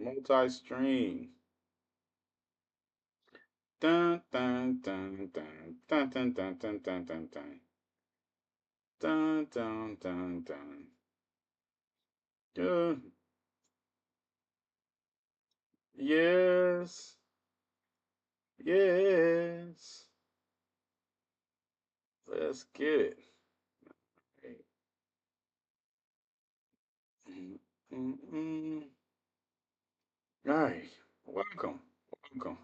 Multi-stream. Dun dun dun dun dun dun dun dun dun dun dun dun dun dun dun. Good. Yes. Yes. Let's get it. Hey. Mm-mm. All right. Welcome. Welcome.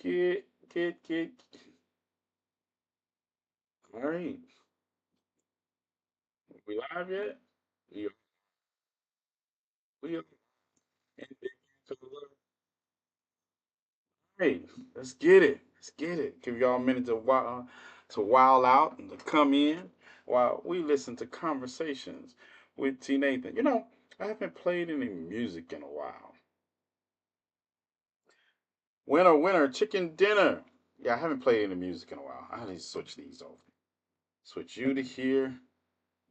Get. All right. We live yet? We we Hey, let's get it. Let's get it. Give y'all a minute to while out and to come in while we listen to conversations with TNathan. I haven't played any music in a while. Winner, winner, chicken dinner. Yeah, I haven't played any music in a while. I need to switch these over. Switch you to here,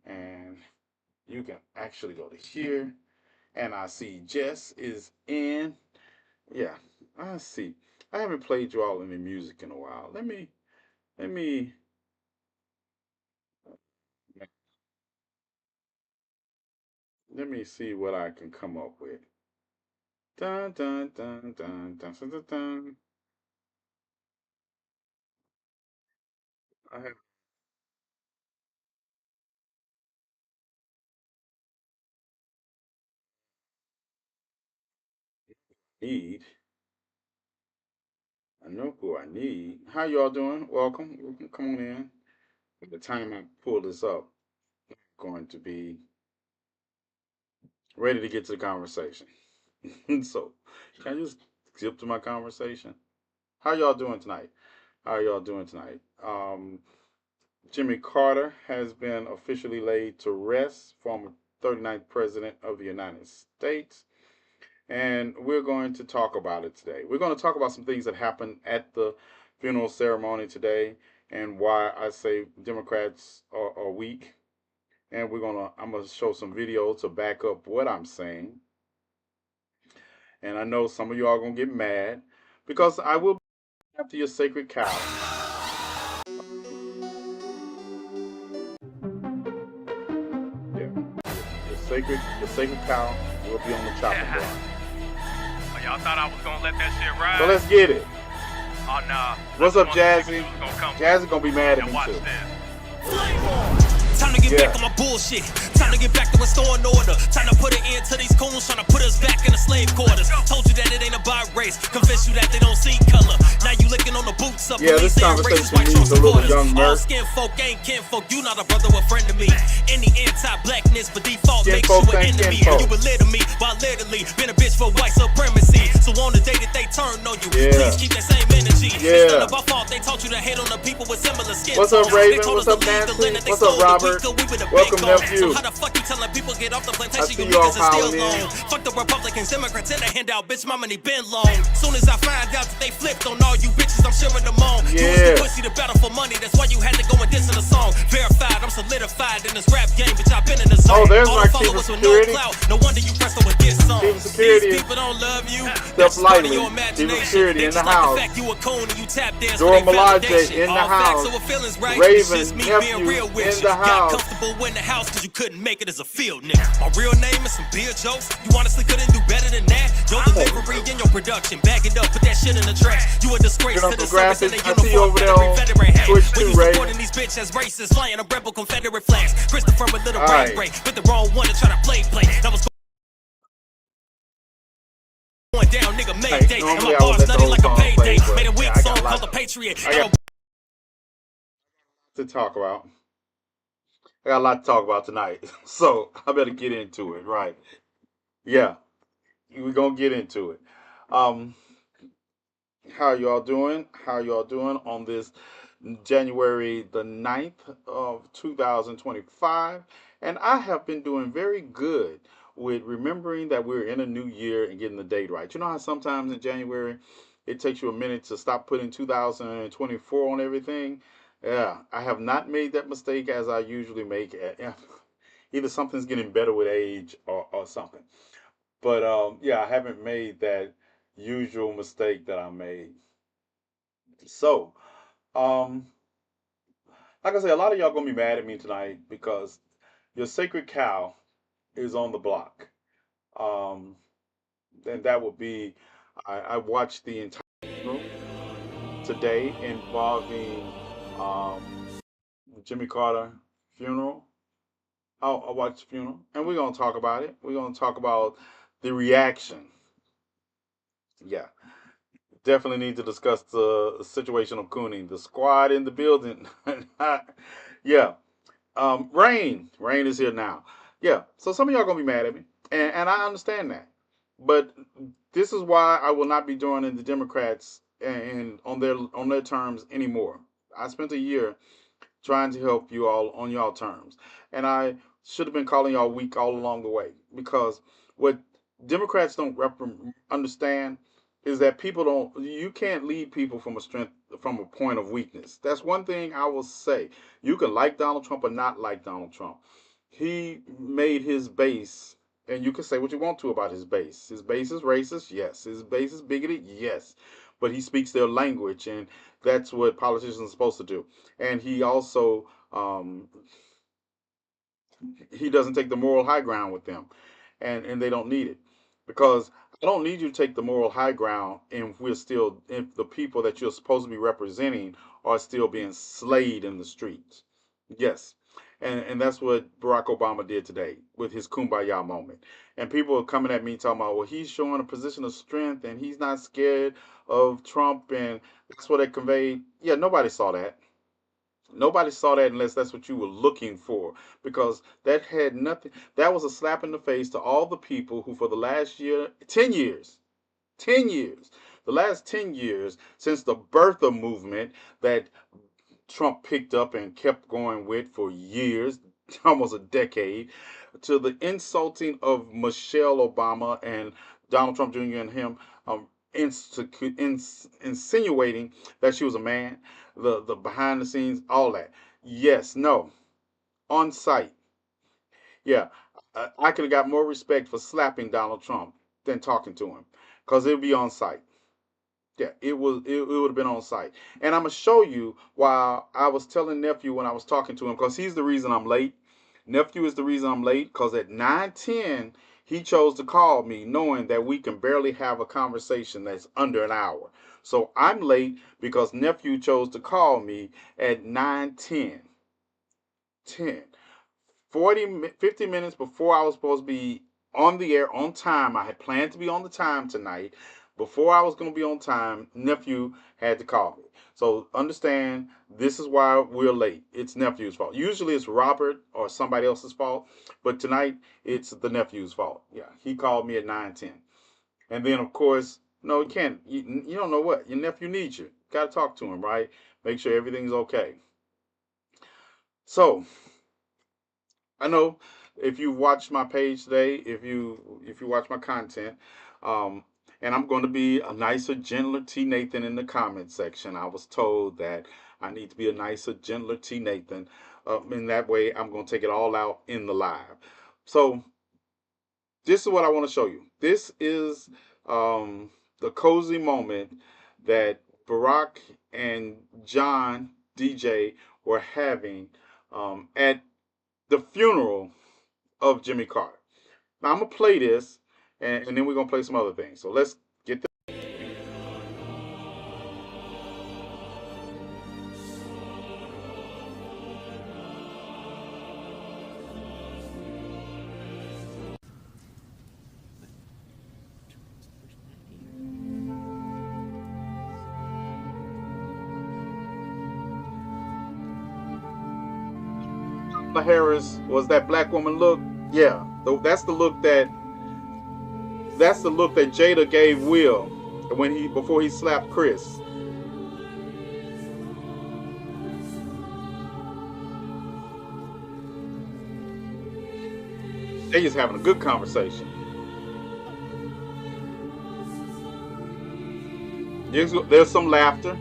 and you can actually go to here. And I see Jess is in. Yeah, I see. I haven't played you all any music in a while. Let me let me see what I can come up with. Dun dun dun dun dun dun dun. Dun. I have need. I know who I need. How y'all doing? Welcome. Come on in. By the time I pull this up, I'm going to be ready to get to the conversation. So, can I just skip to my conversation? How y'all doing tonight? How y'all doing tonight? Jimmy Carter has been officially laid to rest, former 39th President of the United States. And we're going to talk about it today. We're going to talk about some things that happened at the funeral ceremony today and why I say Democrats are weak. And I'm gonna show some video to back up what I'm saying. And I know some of you are gonna get mad because I will be after your sacred cow. Yeah, your sacred cow will be on the chopping block. Oh, y'all thought I was gonna let that shit ride? So let's get it. Oh nah. What's up, Jazzy? Jazzy gonna be mad at me too. Time to get back on my bullshit. Time to get back to restoring order. Time to put an end to these coons trying to put us back in the slave quarters. Told you that it ain't about race. Convinced you that they don't see color. Now you licking on the boots up. Yeah, this conversation needs a little young All nerd. skin folk ain't kinfolk. You not a brother or friend to me. Any anti-blackness for default Skin makes folk you an ain't enemy. kinfolk. You a to me, while literally been a bitch for white supremacy. So on the day that they turn on you, please keep that same energy. It's none of our fault. They taught you to hate on the people with similar skin What's up, tones. Raven? They told What's us up, to leave the Nancy? land that they What's up, stole. Robert? Welcome, nephew. So how the fuck you telling people get off the I plantation? see You y'all niggas are still piling in. long. Fuck the Republicans, Democrats, and the handout. Bitch, my money been long. Soon as I find out that they flipped on all you bitches, I'm sharing them on. You was the pussy, the battle for money. That's why you had to go and diss in the song. Verified, I'm solidified in this rap game, bitch. I've been in the zone. Oh, there's all my the chief of followers with security. no clout. No wonder you pressed with this song. Chief of security. These people don't love you. Step That's part of lightly. your Chief of imagination. security They in the just like house. the fact you a coon and you tap dance Dora for their Milaje validation. in the All facts house. over feelings, right? Raven, It's just me being nephew, real with in you. the Got house. comfortable in the house cause you couldn't make it as a field nigga. My real name is some beer jokes. You honestly couldn't do better than that. Your delivery and your production. Back it up, put that shit in the trash. You a disgrace to the service in the I see you uniform over there veteran on veteran hat. Twitch When too, you Raven. supporting these bitches as racists, flying a rebel Confederate flags. Christopher with little All brain right. break. With the wrong one to try to play. That was going down, nigga, Mayday. And Normally my I would bars let the nutty whole like a song play, payday. but Made a weak I song got a called lot The Patriot. to talk about. I got a lot to talk about tonight, so I better get into it. Right? Yeah, we're gonna get into it. Um, how y'all doing? How y'all doing on this January the 9th of 2025? And I have been doing very good with remembering that we're in a new year and getting the date right. You know how sometimes in January it takes you a minute to stop putting 2024 on everything? Yeah, I have not made that mistake as I usually make. Yeah, either something's getting better with age or something. But yeah, I haven't made that usual mistake that I made. So, um, like I say, a lot of y'all gonna be mad at me tonight because your sacred cow is on the block. Um, and that would be, I watched the entire funeral today involving Jimmy Carter funeral. I watched the funeral, and we're gonna talk about it. We're gonna talk about the reaction. Yeah, definitely need to discuss the situation of Cooney, the squad in the building. Yeah, Rain is here now. Yeah, so some of y'all gonna be mad at me, and I understand that, but this is why I will not be joining the Democrats and on their terms anymore. I spent a year trying to help you all on y'all terms. And I should have been calling y'all weak all along the way because what Democrats don't understand is that you can't lead people from a strength, from a point of weakness. That's one thing I will say. You can like Donald Trump or not like Donald Trump. He made his base, and you can say what you want to about his base. His base is racist, yes. His base is bigoted, yes. But he speaks their language, and that's what politicians are supposed to do. And he also he doesn't take the moral high ground with them, and they don't need it because I don't need you to take the moral high ground if the people that you're supposed to be representing are still being slayed in the streets. Yes. And that's what Barack Obama did today with his kumbaya moment. And people are coming at me talking about, well, he's showing a position of strength and he's not scared of Trump. And that's what it conveyed. Yeah, nobody saw that. Nobody saw that unless that's what you were looking for, because that had nothing. That was a slap in the face to all the people who, for the last 10 years, the last 10 years since the birther movement that Trump picked up and kept going with for years, almost a decade, to the insulting of Michelle Obama and Donald Trump Jr. and him, insinuating that she was a man, the behind the scenes, all that. Yes, no, on site. Yeah, I could have got more respect for slapping Donald Trump than talking to him, because it would be on site. Yeah, it would have been on site. And I'm gonna show you why I was telling nephew when I was talking to him, because he's the reason I'm late. Nephew is the reason I'm late because at 9:10 he chose to call me knowing that we can barely have a conversation that's under an hour. So I'm late because nephew chose to call me at 9:10. 10. 50 minutes before I was supposed to be on the air on time. I had planned to be on the time tonight. Before I was going to be on time, nephew had to call me. So understand, this is why we're late. It's nephew's fault. Usually it's Robert or somebody else's fault, but tonight it's the nephew's fault. Yeah, he called me at 9:10. And then of course, no, you can't. You don't know what your nephew needs you. Got to talk to him, right? Make sure everything's okay. So I know if you watch my page today, if you watch my content, um, and I'm going to be a nicer, gentler TNathan in the comment section. I was told that I need to be a nicer, gentler TNathan. In that way, I'm going to take it all out in the live. So this is what I want to show you. This is the cozy moment that Barack and John DJ were having at the funeral of Jimmy Carter. Now I'm gonna play this, and then we're gonna play some other things. So let's get the Harris was that black woman look. Yeah, that's the look that Jada gave Will when he before he slapped Chris. They just having a good conversation. There's some laughter.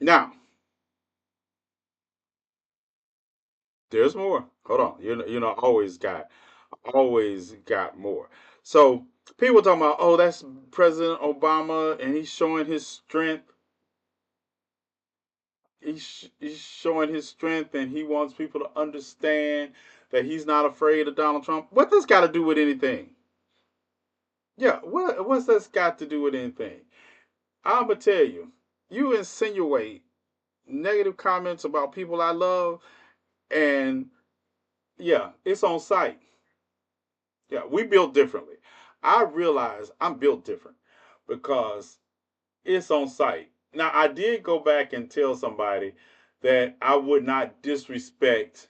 Now, there's more. Hold on. Always got more. So people talking about, oh, that's President Obama, and he's showing his strength. He's showing his strength, and he wants people to understand that he's not afraid of Donald Trump. What this got to do with anything? Yeah, what's this got to do with anything? I'm gonna tell you. You insinuate negative comments about people I love, and yeah, it's on site. Yeah, we built differently. I realize I'm built different because it's on site. Now, I did go back and tell somebody that I would not disrespect.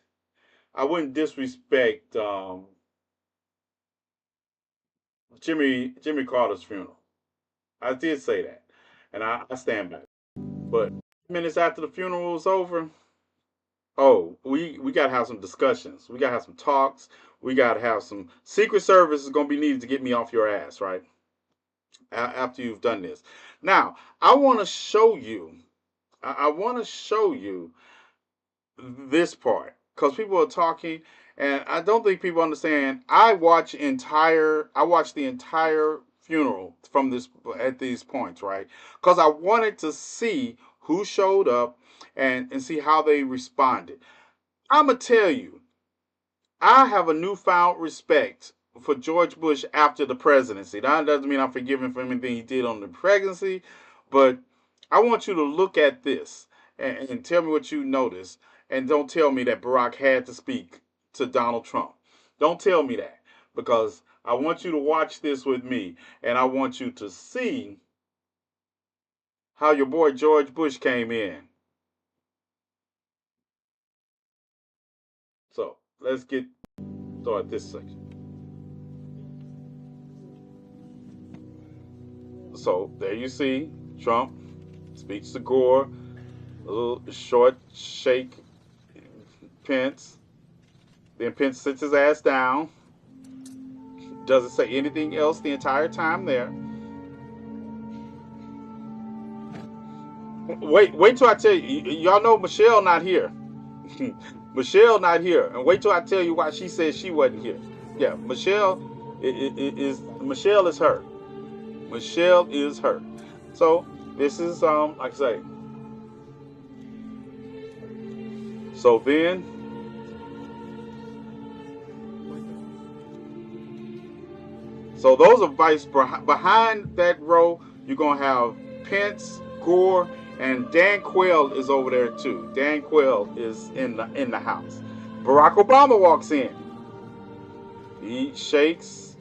I wouldn't disrespect Jimmy Carter's funeral. I did say that, and I stand by it. But minutes after the funeral was over, oh, we gotta have some discussions. We gotta have some talks. We gotta have some Secret Service is gonna be needed to get me off your ass, right? After you've done this. Now, I want to show you. I want to show you this part because people are talking, and I don't think people understand. I watched the entire funeral from this at these points, right? Because I wanted to see who showed up and see how they responded. I'm gonna tell you, I have a newfound respect for George Bush after the presidency. That doesn't mean I'm forgiving for anything he did on the presidency, but I want you to look at this and tell me what you notice. And don't tell me that Barack had to speak to Donald Trump. Don't tell me that because I want you to watch this with me and I want you to see how your boy George Bush came in. So let's get started this section. So there you see Trump speaks to Gore, a little short shake Pence. Then Pence sits his ass down. Doesn't say anything else the entire time there. Wait till I tell you. Y'all know Michelle not here. Michelle not here. And wait till I tell you why she said she wasn't here. Yeah, Michelle is her. Michelle is her. So this is like I say. So then so those are vice behind that row, you're gonna have Pence, Gore, and Dan Quayle is over there too. Dan Quayle is in the house. Barack Obama walks in. He shakes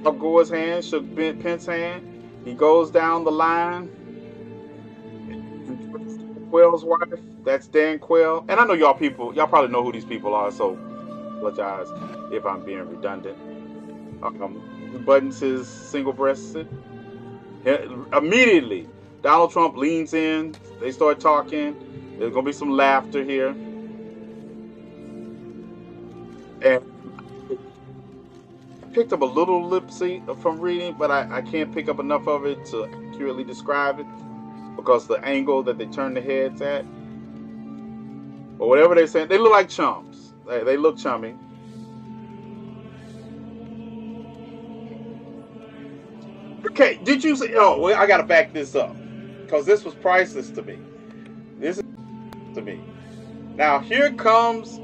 Gore's hand, shook Pence's hand. He goes down the line. Quayle's wife, that's Dan Quayle. And I know y'all probably know who these people are, so apologize if I'm being redundant. Buttons his single-breasted. Immediately, Donald Trump leans in. They start talking. There's gonna be some laughter here, and I picked up a little lip-sync from reading, but I can't pick up enough of it to accurately describe it because the angle that they turn their heads at, or whatever they're saying, they look like chums. They look chummy. Okay, did you see? Oh, well, I gotta back this up because this was priceless to me. This is to me. Now here comes.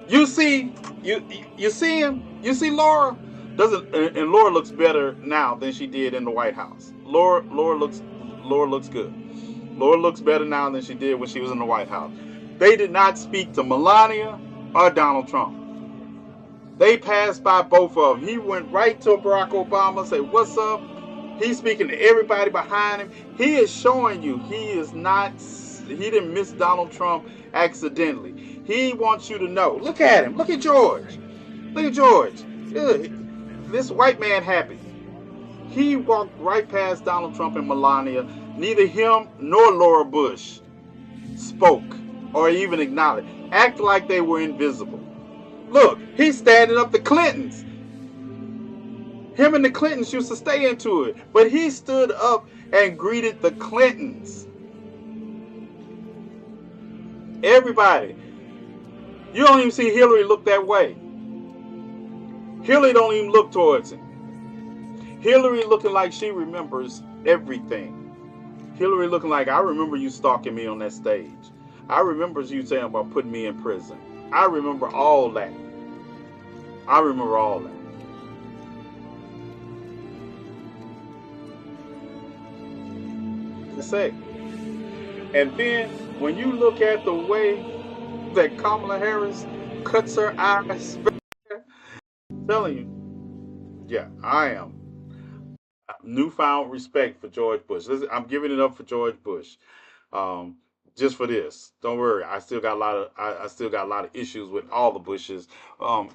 You see him. You see Laura and Laura looks better now than she did in the White House. Laura looks good. Laura looks better now than she did when she was in the White House. They did not speak to Melania or Donald Trump. They passed by both of them. He went right to Barack Obama, say, "What's up?" He's speaking to everybody behind him. He is showing you he didn't miss Donald Trump accidentally. He wants you to know. Look at him. Look at George. Look at George. This white man happy. He walked right past Donald Trump and Melania. Neither him nor Laura Bush spoke or even acknowledged. Act like they were invisible. Look, he's standing up to Clintons. Him and the Clintons used to stay into it, but he stood up and greeted the Clintons. Everybody. You don't even see Hillary look that way. Hillary don't even look towards him. Hillary looking like she remembers everything. Hillary looking like, I remember you stalking me on that stage. I remember you saying about putting me in prison. I remember all that. I remember all that. To say. And then when you look at the way that Kamala Harris cuts her eyes, I'm telling you, yeah, I am newfound respect for George Bush. Listen, I'm giving it up for George Bush. Um, just for this, don't worry. I still got a lot of I still got a lot of issues with all the Bushes,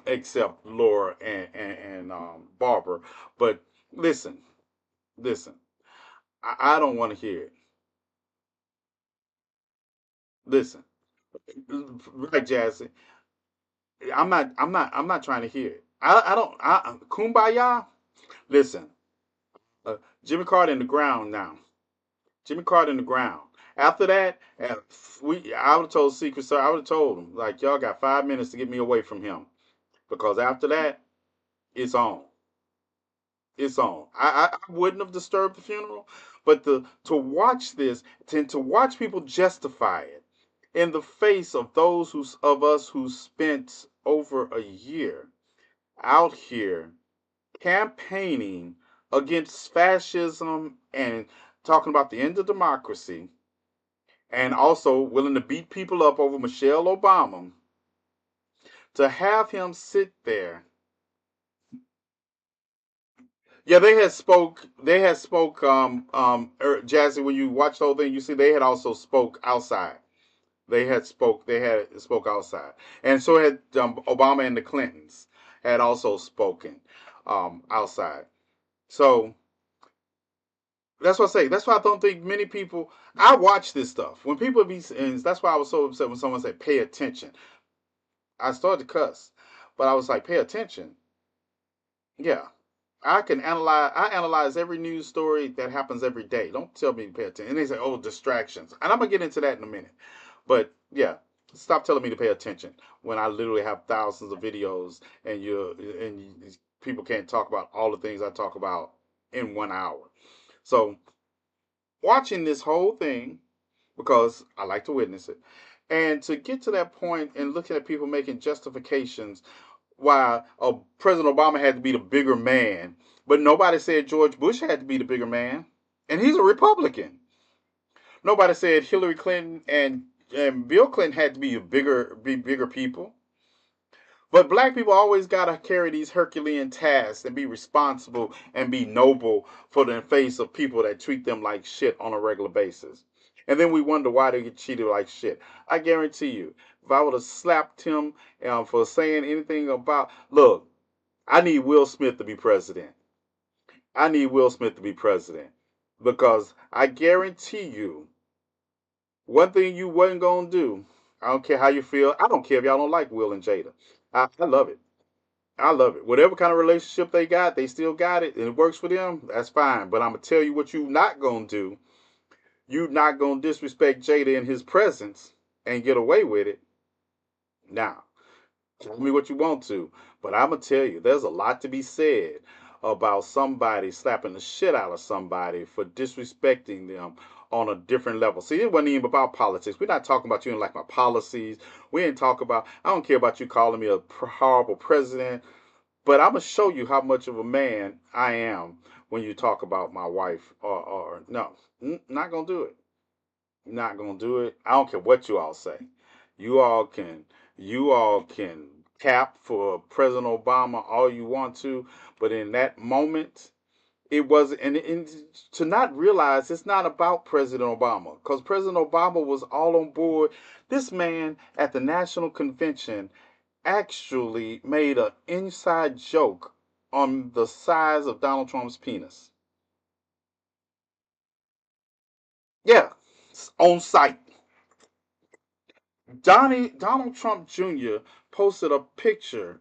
except Laura and Barbara. But listen, listen. I don't want to hear it. Listen, right, Jazzy. I'm not trying to hear it. I don't. Kumbaya. Listen, Jimmy Carter in the ground now. Jimmy Carter in the ground. After that, I would have told Secret Service. I would have told him like, y'all got 5 minutes to get me away from him, because after that, it's on. It's on. I wouldn't have disturbed the funeral, but to watch this, to watch people justify it in the face of those of us who spent over a year out here campaigning against fascism and talking about the end of democracy, and also willing to beat people up over Michelle Obama, to have him sit there. Yeah, they had spoke. They had spoke. Jazzy, when you watch the whole thing, you see they had also spoke outside. They had spoke. They had spoke outside, and so had Obama and the Clintons had also spoken outside. So that's what I say. That's why I don't think many people. I watch this stuff when people be, and that's why I was so upset when someone said pay attention. I started to cuss, but I was like, pay attention. Yeah, I can analyze. I analyze every news story that happens every day. Don't tell me to pay attention. And they say, "Oh, distractions," and I'm gonna get into that in a minute. But yeah, stop telling me to pay attention when I literally have thousands of videos, and people can't talk about all the things I talk about in 1 hour. So watching this whole thing, because I like to witness it, and to get to that point and looking at people making justifications why President Obama had to be the bigger man, but nobody said George Bush had to be the bigger man, and he's a Republican. Nobody said Hillary Clinton and Bill Clinton had to be bigger people. But black people always gotta carry these Herculean tasks and be responsible and be noble for the face of people that treat them like shit on a regular basis. And then we wonder why they get treated like shit. I guarantee you, if I would have slapped him for saying anything about, look, I need Will Smith to be president. I need Will Smith to be president. Because I guarantee you, one thing you wasn't gonna do, I don't care how you feel. I don't care if y'all don't like Will and Jada. I love it. I love it. Whatever kind of relationship they got, they still got it, and it works for them. That's fine. But I'm gonna tell you what you not gonna do. You not gonna disrespect Jada in his presence and get away with it. Now, tell me what you want to, but I'm gonna tell you, there's a lot to be said about somebody slapping the shit out of somebody for disrespecting them on a different level. See, it wasn't even about politics. We're not talking about you and like my policies. We ain't talk about. I don't care about you calling me a horrible president. But I'm gonna show you how much of a man I am when you talk about my wife, or no, not gonna do it. Not gonna do it. I don't care what you all say. You all can cap for President Obama all you want to, but in that moment, it wasn't. And to not realize it's not about President Obama, because President Obama was all on board. This man at the national convention actually made an inside joke on the size of Donald Trump's penis. Yeah, on site. Donald Trump Jr. posted a picture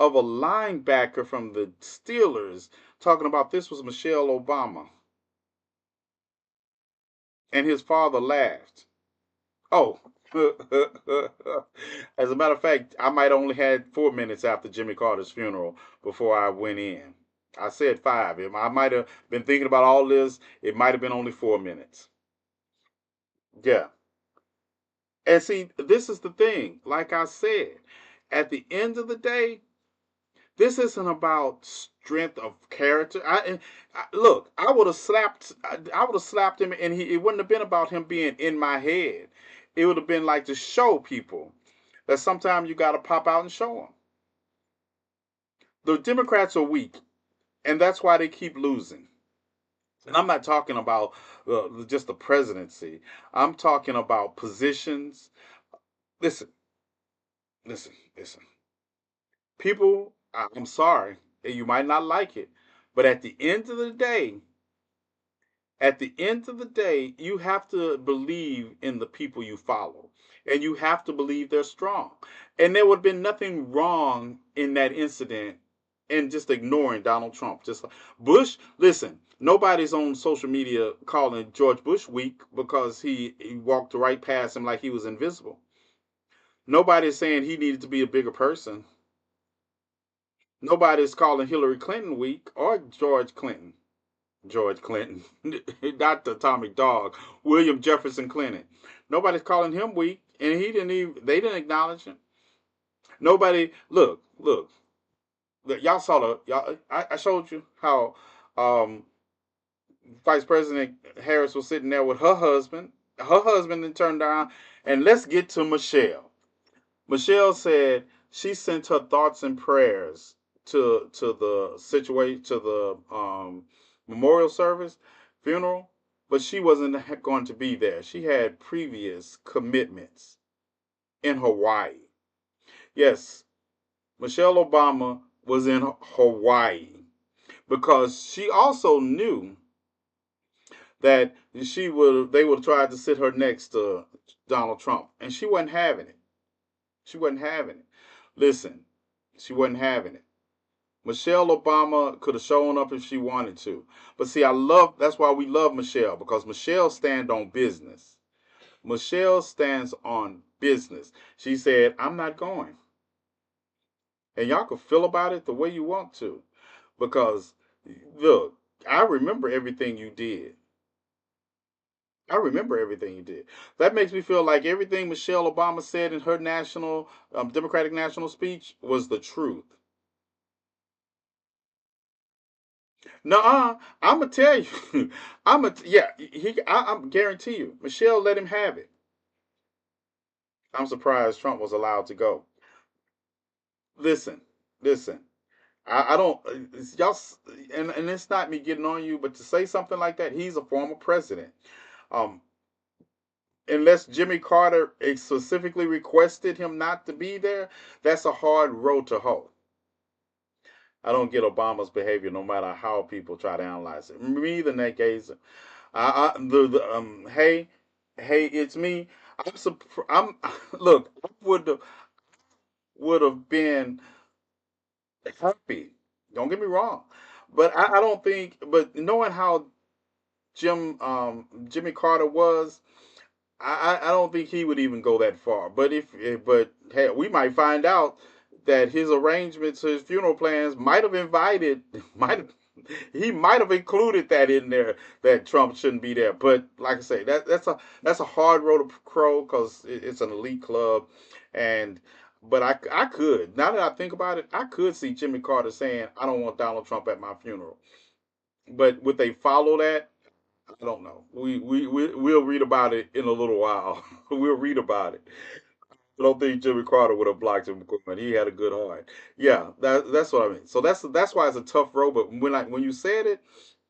of a linebacker from the Steelers talking about this was Michelle Obama, and his father laughed. Oh, as a matter of fact, I might only had 4 minutes after Jimmy Carter's funeral before I went in. I said five. I might have been thinking about all this. It might have been only 4 minutes. Yeah. And see, this is the thing. Like I said, at the end of the day, this isn't about strength of character. Look. I would have slapped him, and it wouldn't have been about him being in my head. It would have been like to show people that sometimes you got to pop out and show them. The Democrats are weak, and that's why they keep losing. And I'm not talking about just the presidency. I'm talking about positions. Listen, listen. People, I'm sorry, you might not like it, but at the end of the day, you have to believe in the people you follow, and you have to believe they're strong. And there would have been nothing wrong in that incident and just ignoring Donald Trump. Just like Bush, listen, nobody's on social media calling George Bush weak because he walked right past him like he was invisible. Nobody's saying he needed to be a bigger person. Nobody's calling Hillary Clinton weak or George Clinton. George Clinton, not the atomic dog, William Jefferson Clinton. Nobody's calling him weak, and he didn't even. They didn't acknowledge him. Nobody. Look. Y'all saw the. Y'all. I showed you how um, Vice President Harris was sitting there with her husband. Her husband then turned around, and let's get to Michelle. Michelle said she sent her thoughts and prayers to the situation to the memorial service funeral, but she wasn't going to be there. She had previous commitments in Hawaii. Yes, Michelle Obama was in Hawaii because she also knew that she would they would try to sit her next to Donald Trump, and she wasn't having it. She wasn't having it. Listen, she wasn't having it. Michelle Obama could have shown up if she wanted to. But see, that's why we love Michelle, because Michelle stands on business. Michelle stands on business. She said, I'm not going. And y'all can feel about it the way you want to. Because look, I remember everything you did. I remember everything you did. That makes me feel like everything Michelle Obama said in her national Democratic national speech was the truth. No, I'm gonna tell you. Yeah. I'm guarantee you. Michelle let him have it. I'm surprised Trump was allowed to go. Listen, listen. I don't. Y'all, and it's not me getting on you, but to say something like that, he's a former president. Um, unless Jimmy Carter specifically requested him not to be there, that's a hard road to hoe. I don't get Obama's behavior, no matter how people try to analyze it. Me, the Nate Gazer. Hey, it's me. I'm look, I would have been happy. Don't get me wrong, but I don't think. But knowing how Jimmy Carter was, I don't think he would even go that far. But hey, we might find out that his arrangements, his funeral plans, might have invited, might have, he might have included that in there that Trump shouldn't be there. But like I say, that's a hard road to crow because it's an elite club, and but I could now that I think about it, I could see Jimmy Carter saying I don't want Donald Trump at my funeral. But would they follow that? I don't know. We'll read about it in a little while. We'll read about it. I don't think Jimmy Carter would have blocked him. He had a good heart. Yeah, that's what I mean. So that's why it's a tough road. But when you said it,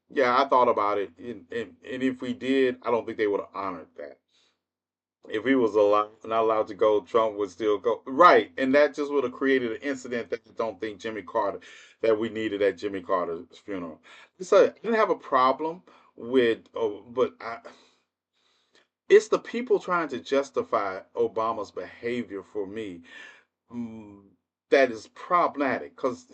yeah, I thought about it. And if we did, I don't think they would have honored that. If he was not allowed to go, Trump would still go. Right, and that just would have created an incident that I don't think Jimmy Carter that we needed at Jimmy Carter's funeral. So I didn't have a problem with, but it's the people trying to justify Obama's behavior for me. Mm, that is problematic because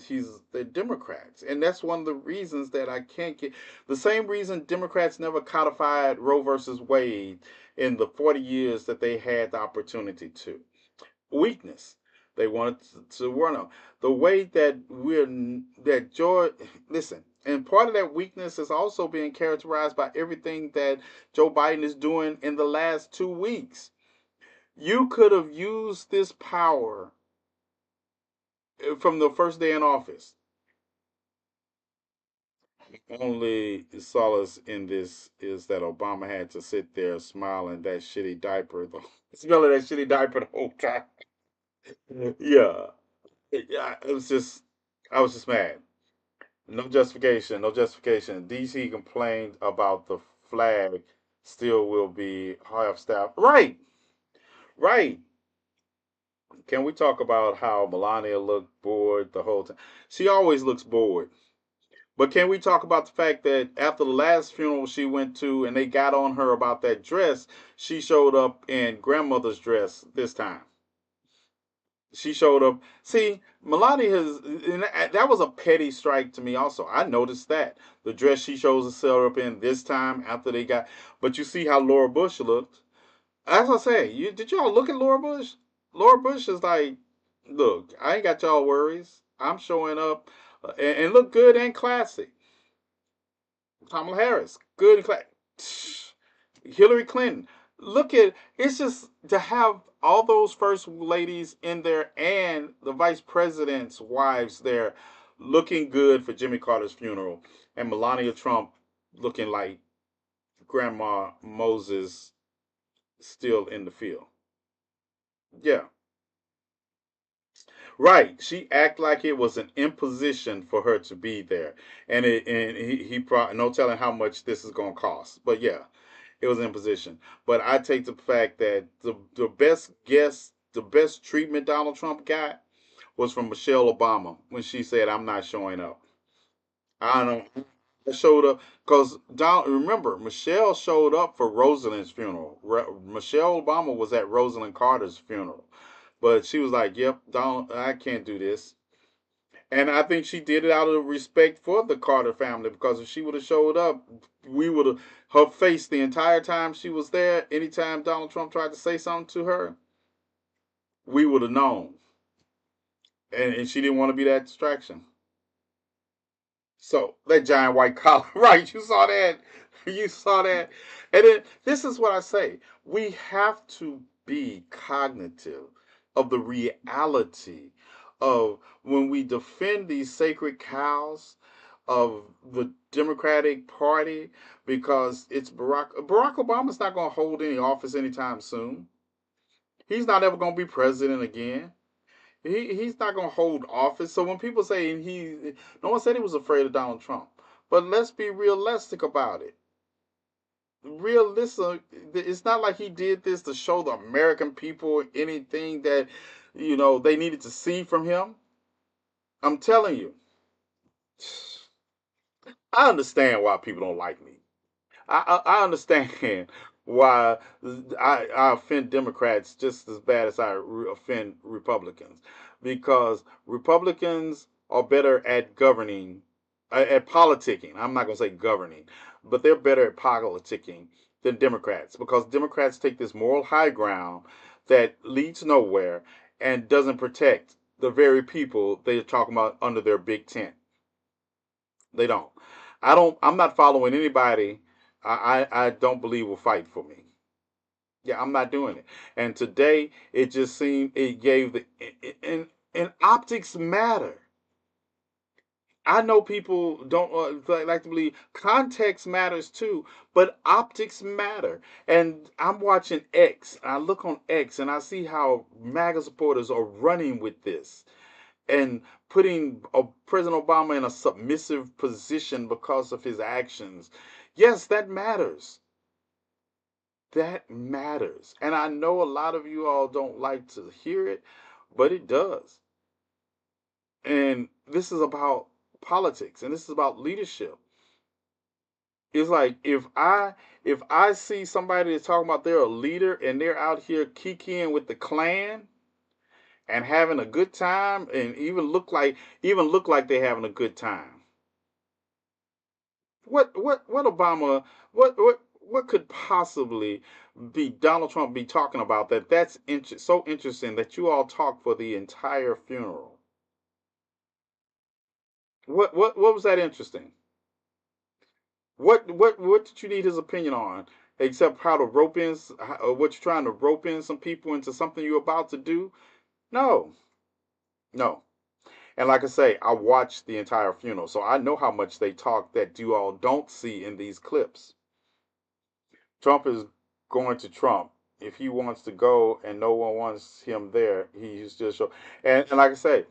they're Democrats, and that's one of the reasons that I can't get the same reason Democrats never codified Roe versus Wade in the 40 years that they had the opportunity to. Weakness. They wanted to warn them. The way that George, listen, and part of that weakness is also being characterized by everything that Joe Biden is doing in the last 2 weeks. You could have used this power from the first day in office. Only solace in this is that Obama had to sit there smiling that shitty diaper, smelling that shitty diaper the whole time. Yeah, I was just mad. No justification, no justification. DC complained about the flag still will be half staff. Right, right. Can we talk about how Melania looked bored the whole time? She always looks bored. But can we talk about the fact that after the last funeral she went to and they got on her about that dress, she showed up in grandmother's dress this time. She showed up. See, Melania has, and that was a petty strike to me also. I noticed that. The dress she shows herself up in this time after they got, but you see how Laura Bush looked. As I say, did y'all look at Laura Bush? Laura Bush is like, look, I ain't got y'all worries. I'm showing up and look good and classy. Kamala Harris, good and classy. Hillary Clinton. Look at it's just to have all those first ladies in there and the vice president's wives there looking good for Jimmy Carter's funeral and Melania Trump looking like Grandma Moses still in the field. Yeah. Right. She act like it was an imposition for her to be there. And he probably no telling how much this is gonna cost. But yeah, it was an imposition. But I take the fact that the best guess, the best treatment Donald Trump got was from Michelle Obama when she said, "I'm not showing up." I don't know. I showed up because Don. Remember, Michelle showed up for Rosalind's funeral. Michelle Obama was at Rosalind Carter's funeral, but she was like, "Yep, Donald, I can't do this." And I think she did it out of respect for the Carter family because if she would have showed up, we would have her face the entire time she was there. Anytime Donald Trump tried to say something to her, we would have known. And she didn't want to be that distraction. So that giant white collar, right? You saw that. You saw that. And then this is what I say. We have to be cognitive of the reality of when we defend these sacred cows of the Democratic Party because it's Barack Obama's not going to hold any office anytime soon. He's not ever going to be president again. He's not going to hold office. So when people say no one said he was afraid of Donald Trump, but let's be realistic about it. Realistic. It's not like he did this to show the American people anything that they needed to see from him. I'm telling you, I understand why people don't like me. I understand why I offend Democrats just as bad as I offend Republicans because Republicans are better at governing, at politicking. I'm not going to say governing, but they're better at politicking than Democrats because Democrats take this moral high ground that leads nowhere and doesn't protect the very people they're talking about under their big tent. They don't. I'm not following anybody I don't believe will fight for me. Yeah, I'm not doing it. And today it just seemed it gave and optics matter. I know people don't like to believe context matters too, but optics matter. And I'm watching X. I look on X and I see how MAGA supporters are running with this and putting President Obama in a submissive position because of his actions. Yes, that matters. That matters. And I know a lot of you all don't like to hear it, but it does. And this is about politics and this is about leadership. It's like if I see somebody that's talking about they're a leader and they're out here kikiing with the Klan and having a good time, and even look like they're having a good time. What Obama what could possibly be Donald Trump be talking about so interesting that you all talk for the entire funeral? What was that interesting? What did you need his opinion on? Except how to rope in, what you're trying to rope in some people into something you're about to do? No, no. And like I say, I watched the entire funeral, so I know how much they talk that you all don't see in these clips. Trump is going to Trump. If he wants to go and no one wants him there, he's just show. And like I say,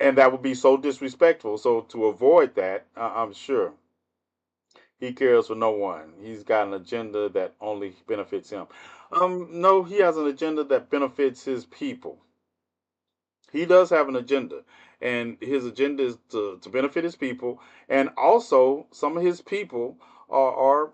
and that would be so disrespectful. So to avoid that, I'm sure he cares for no one. He's got an agenda that only benefits him. No, he has an agenda that benefits his people. He does have an agenda, and his agenda is to benefit his people, and also some of his people are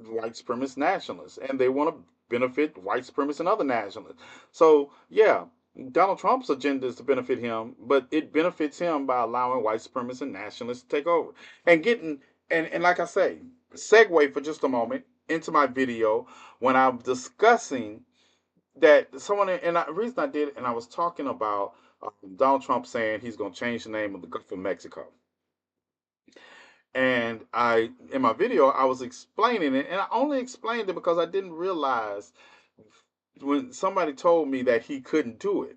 white supremacist nationalists, and they want to benefit white supremacists and other nationalists. So yeah, Donald Trump's agenda is to benefit him, but it benefits him by allowing white supremacists and nationalists to take over and getting and like I say, segue for just a moment into my video when I'm discussing that someone and the reason I did it, and I was talking about Donald Trump saying he's going to change the name of the Gulf of Mexico. And in my video, I was explaining it, and I only explained it because I didn't realize when somebody told me that he couldn't do it.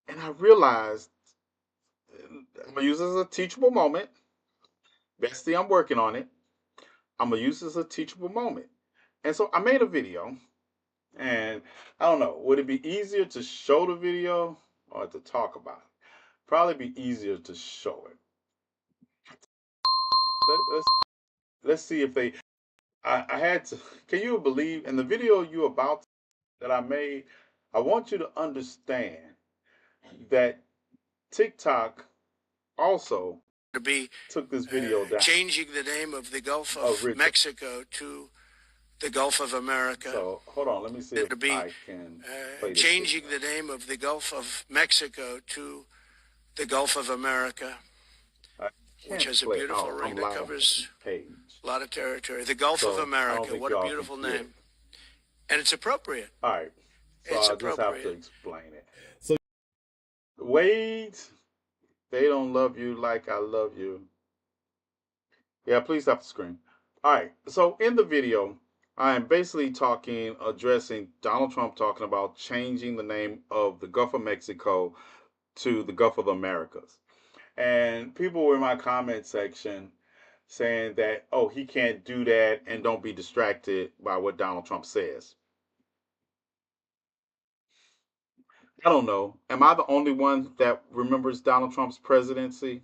And I realized I'm gonna use this as a teachable moment. Bestie, I'm working on it. I'm gonna use this as a teachable moment. And so I made a video, and I don't know, would it be easier to show the video or to talk about it? Probably be easier to show it. Let's see if they. I had to. Can you believe in the video you about that I made? I want you to understand that TikTok also to be took this video down changing the name of the Gulf of originally. Mexico to the Gulf of America. So hold on, let me see if To be I can play this changing video. the name of the Gulf of Mexico to the Gulf of America, which has a beautiful ring that covers a lot of territory. The Gulf of America, what a beautiful name. And it's appropriate. All right, so It's I just have to appropriate. explain it. So Wade, they don't love you like I love you. Yeah, please stop the screen. All right, so in the video, I am basically addressing Donald Trump talking about changing the name of the Gulf of Mexico to the Gulf of the Americas. And people were in my comment section saying that, oh, he can't do that and don't be distracted by what Donald Trump says. I don't know. Am I the only one that remembers Donald Trump's presidency?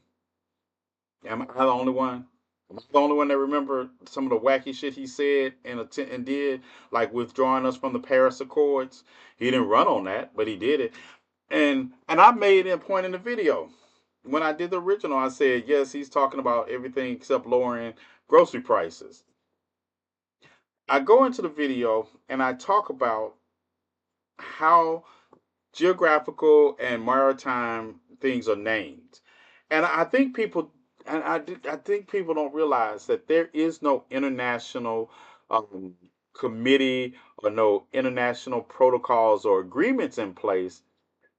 Am I the only one? Am I the only one that remember some of the wacky shit he said and did, like withdrawing us from the Paris Accords? He didn't run on that, but he did it. And I made a point in the video. When I did the original, I said, yes, he's talking about everything except lowering grocery prices. I go into the video and I talk about how geographical and maritime things are named. And I think people I think people don't realize that there is no international committee or no international protocols or agreements in place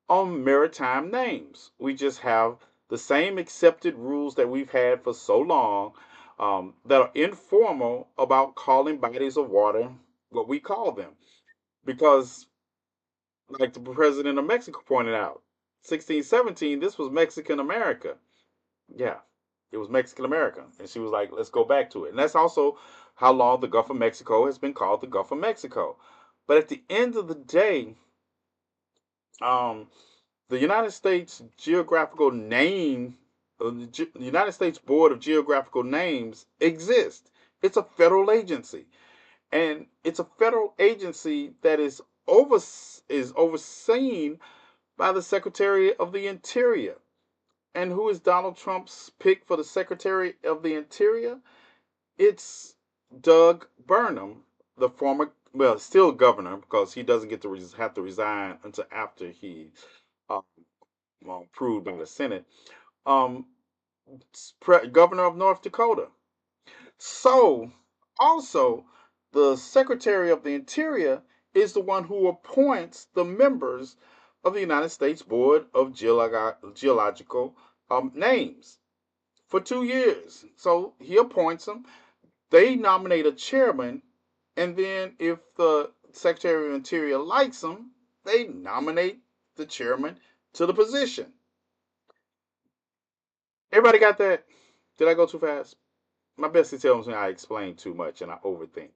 on maritime names. We just have the same accepted rules that we've had for so long that are informal about calling bodies of water what we call them. Because, like the president of Mexico pointed out, 1617, this was Mexican America. Yeah, it was Mexican America. And she was like, let's go back to it. And that's also how long the Gulf of Mexico has been called the Gulf of Mexico. But at the end of the day, um, the United States Geographical Name, the United States Board of Geographical Names exists. It's a federal agency, and it's a federal agency that is overseen by the Secretary of the Interior. And who is Donald Trump's pick for the Secretary of the Interior? It's Doug Burnham, the former well, still governor because he doesn't get to have to resign until after he um, approved by the Senate. Um, Governor of North Dakota. So, also, the Secretary of the Interior is the one who appoints the members of the United States Board of Geological Names for 2 years. So he appoints them. They nominate a chairman, and then if the Secretary of the Interior likes them, they nominate the chairman to the position. Everybody got that? Did I go too fast? My bestie tells me I explain too much and I overthink.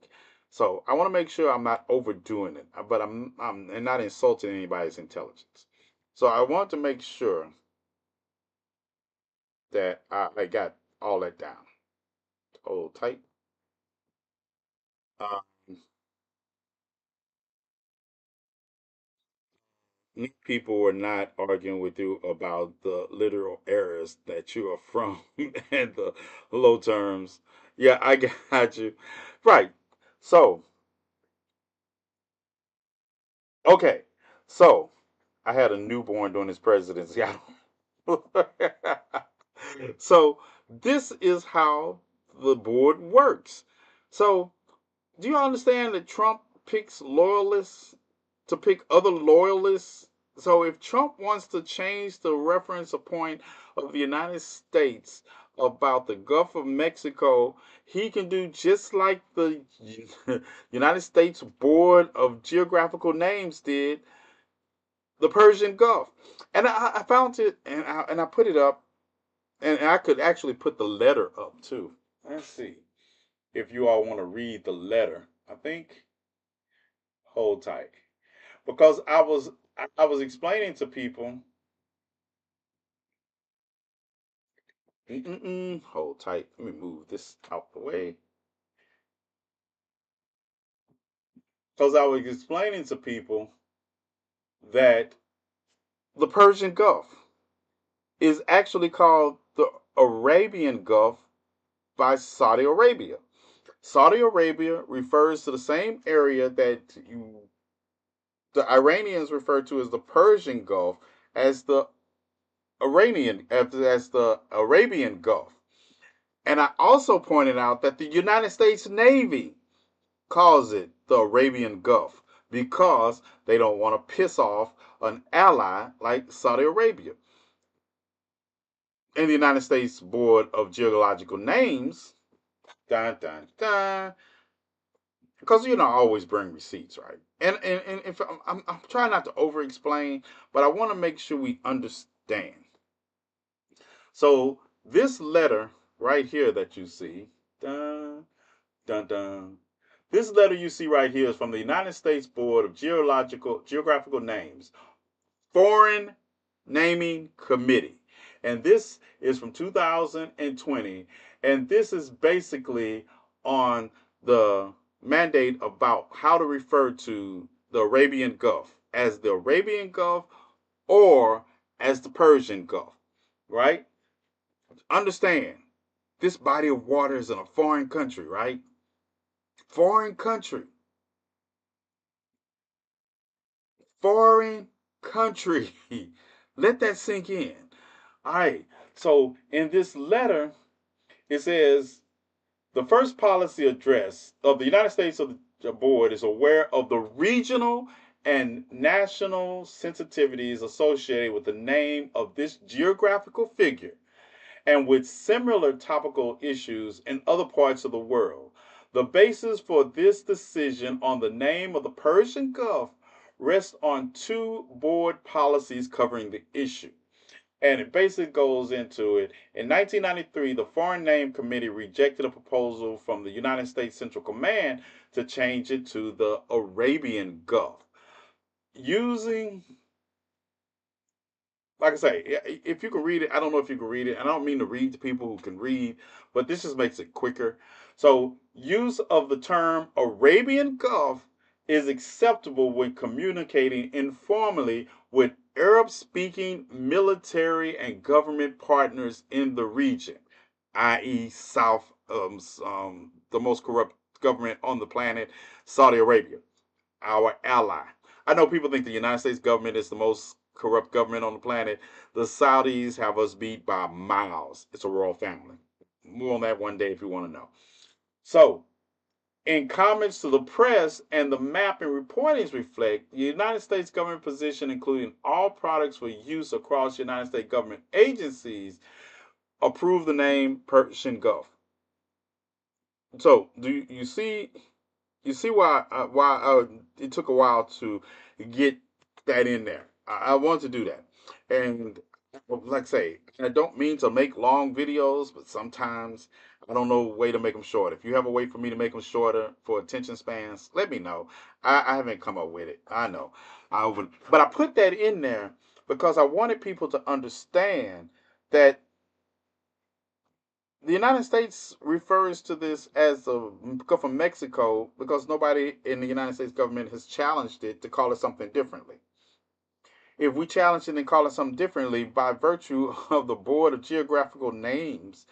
So I want to make sure I'm not overdoing it, but I'm and not insulting anybody's intelligence. So I want to make sure that I got all that down. Hold tight. Um, People were not arguing with you about the literal errors that you are from and the low terms. Yeah, I got you. Right. So, okay. So, I had a newborn during his presidency. So, this is how the board works. So, do you understand that Trump picks loyalists to pick other loyalists? So if Trump wants to change the reference point of the United States about the Gulf of Mexico, he can do just like the United States Board of Geographical Names did the Persian Gulf. And I found it and I put it up, and I could actually put the letter up too. Let's see if you all want to read the letter. I think hold tight because I was explaining to people. Hold tight. Let me move this out the way because I was explaining to people that the Persian Gulf is actually called the Arabian Gulf by Saudi Arabia. Saudi Arabia refers to the same area that the Iranians refer to as the Persian Gulf as the as the Arabian Gulf. And I also pointed out that the United States Navy calls it the Arabian Gulf because they don't want to piss off an ally like Saudi Arabia. And the United States Board of Geological Names, dun, dun, dun, because I always bring receipts, right? And if I'm trying not to over explain, but I want to make sure we understand. So this letter right here that you see, dun, dun, dun. This letter you see right here is from the United States Board of Geographical Names, Foreign Naming Committee. And this is from 2020. And this is basically on the mandate about how to refer to the Arabian Gulf as the Arabian Gulf or as the Persian Gulf, right? Understand, this body of water is in a foreign country, right? Foreign country. Foreign country. Let that sink in. All right. So in this letter, it says the first policy address of the United States of the board is aware of the regional and national sensitivities associated with the name of this geographical figure and with similar topical issues in other parts of the world. The basis for this decision on the name of the Persian Gulf rests on two board policies covering the issue. And it basically goes into it. In 1993, the Foreign Name Committee rejected a proposal from the United States Central Command to change it to the Arabian Gulf. Using, like I say, if you can read it, I don't know if you can read it. I don't mean to read to people who can read, but this just makes it quicker. So, use of the term Arabian Gulf is acceptable when communicating informally with Arab speaking military and government partners in the region, i.e., the most corrupt government on the planet, Saudi Arabia. our ally. I know people think the United States government is the most corrupt government on the planet. The Saudis have us beat by miles. It's a royal family. More on that one day if you want to know. So, in comments to the press and the map and reportings reflect the United States government position, including all products for use across United States government agencies, approve the name Persian Gulf. So, do you see why it took a while to get that in there. I want to do that, and like I say, I don't mean to make long videos, but sometimes I don't know a way to make them short. If you have a way for me to make them shorter for attention spans, let me know. I haven't come up with it. I know, but I put that in there because I wanted people to understand that the United States refers to this as the Gulf of Mexico because nobody in the United States government has challenged it to call it something differently. If we challenge it and call it something differently, by virtue of the Board of Geographical Names,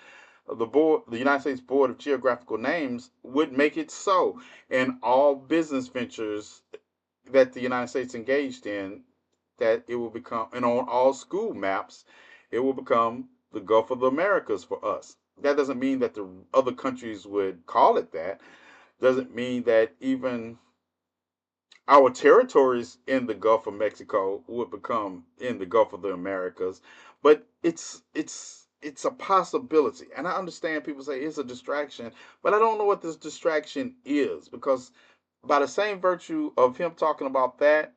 the United States Board of Geographical Names would make it so, and all business ventures that the United States engaged in, that it will become, and on all school maps, it will become the Gulf of the Americas for us. That doesn't mean that the other countries would call it that. Doesn't mean that even our territories in the Gulf of Mexico would become in the Gulf of the Americas. But it's a possibility. And I understand people say it's a distraction, but I don't know what this distraction is because by the same virtue of him talking about that,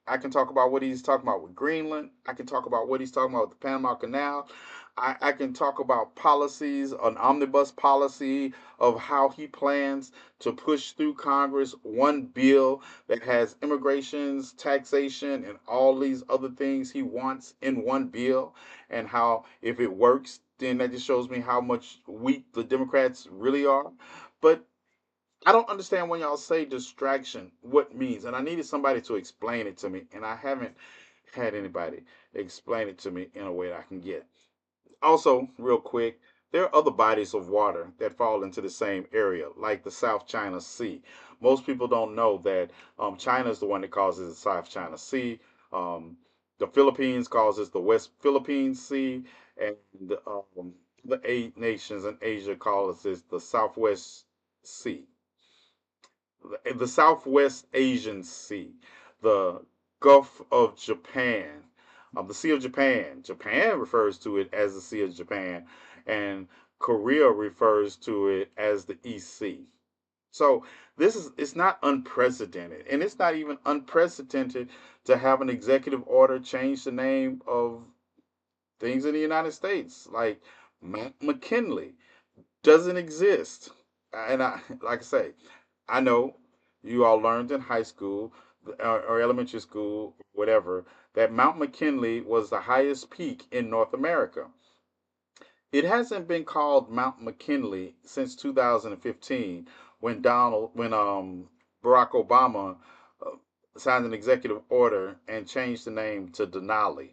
I can talk about what he's talking about with Greenland. I can talk about what he's talking about with the Panama Canal. I can talk about policies, an omnibus policy of how he plans to push through Congress one bill that has immigrations, taxation, and all these other things he wants in one bill. And how, if it works, then that just shows me how much weak the Democrats really are. But I don't understand when y'all say distraction, what it means. And I needed somebody to explain it to me. And I haven't had anybody explain it to me in a way that I can get. Also, real quick, there are other bodies of water that fall into the same area, like the South China Sea. Most people don't know that China is the one that causes the South China Sea. Um, the Philippines causes the West Philippines Sea, and the eight nations in Asia causes the Southwest Sea, the Southwest Asian Sea, the Gulf of Japan, the Sea of Japan. Japan refers to it as the Sea of Japan, and Korea refers to it as the East Sea. So this is it's not unprecedented, and it's not even unprecedented to have an executive order change the name of things in the United States, like Mount McKinley doesn't exist. And I, like I say, I know you all learned in high school or elementary school, whatever, that Mount McKinley was the highest peak in North America. It hasn't been called Mount McKinley since 2015 when Barack Obama uh, signed an executive order and changed the name to Denali,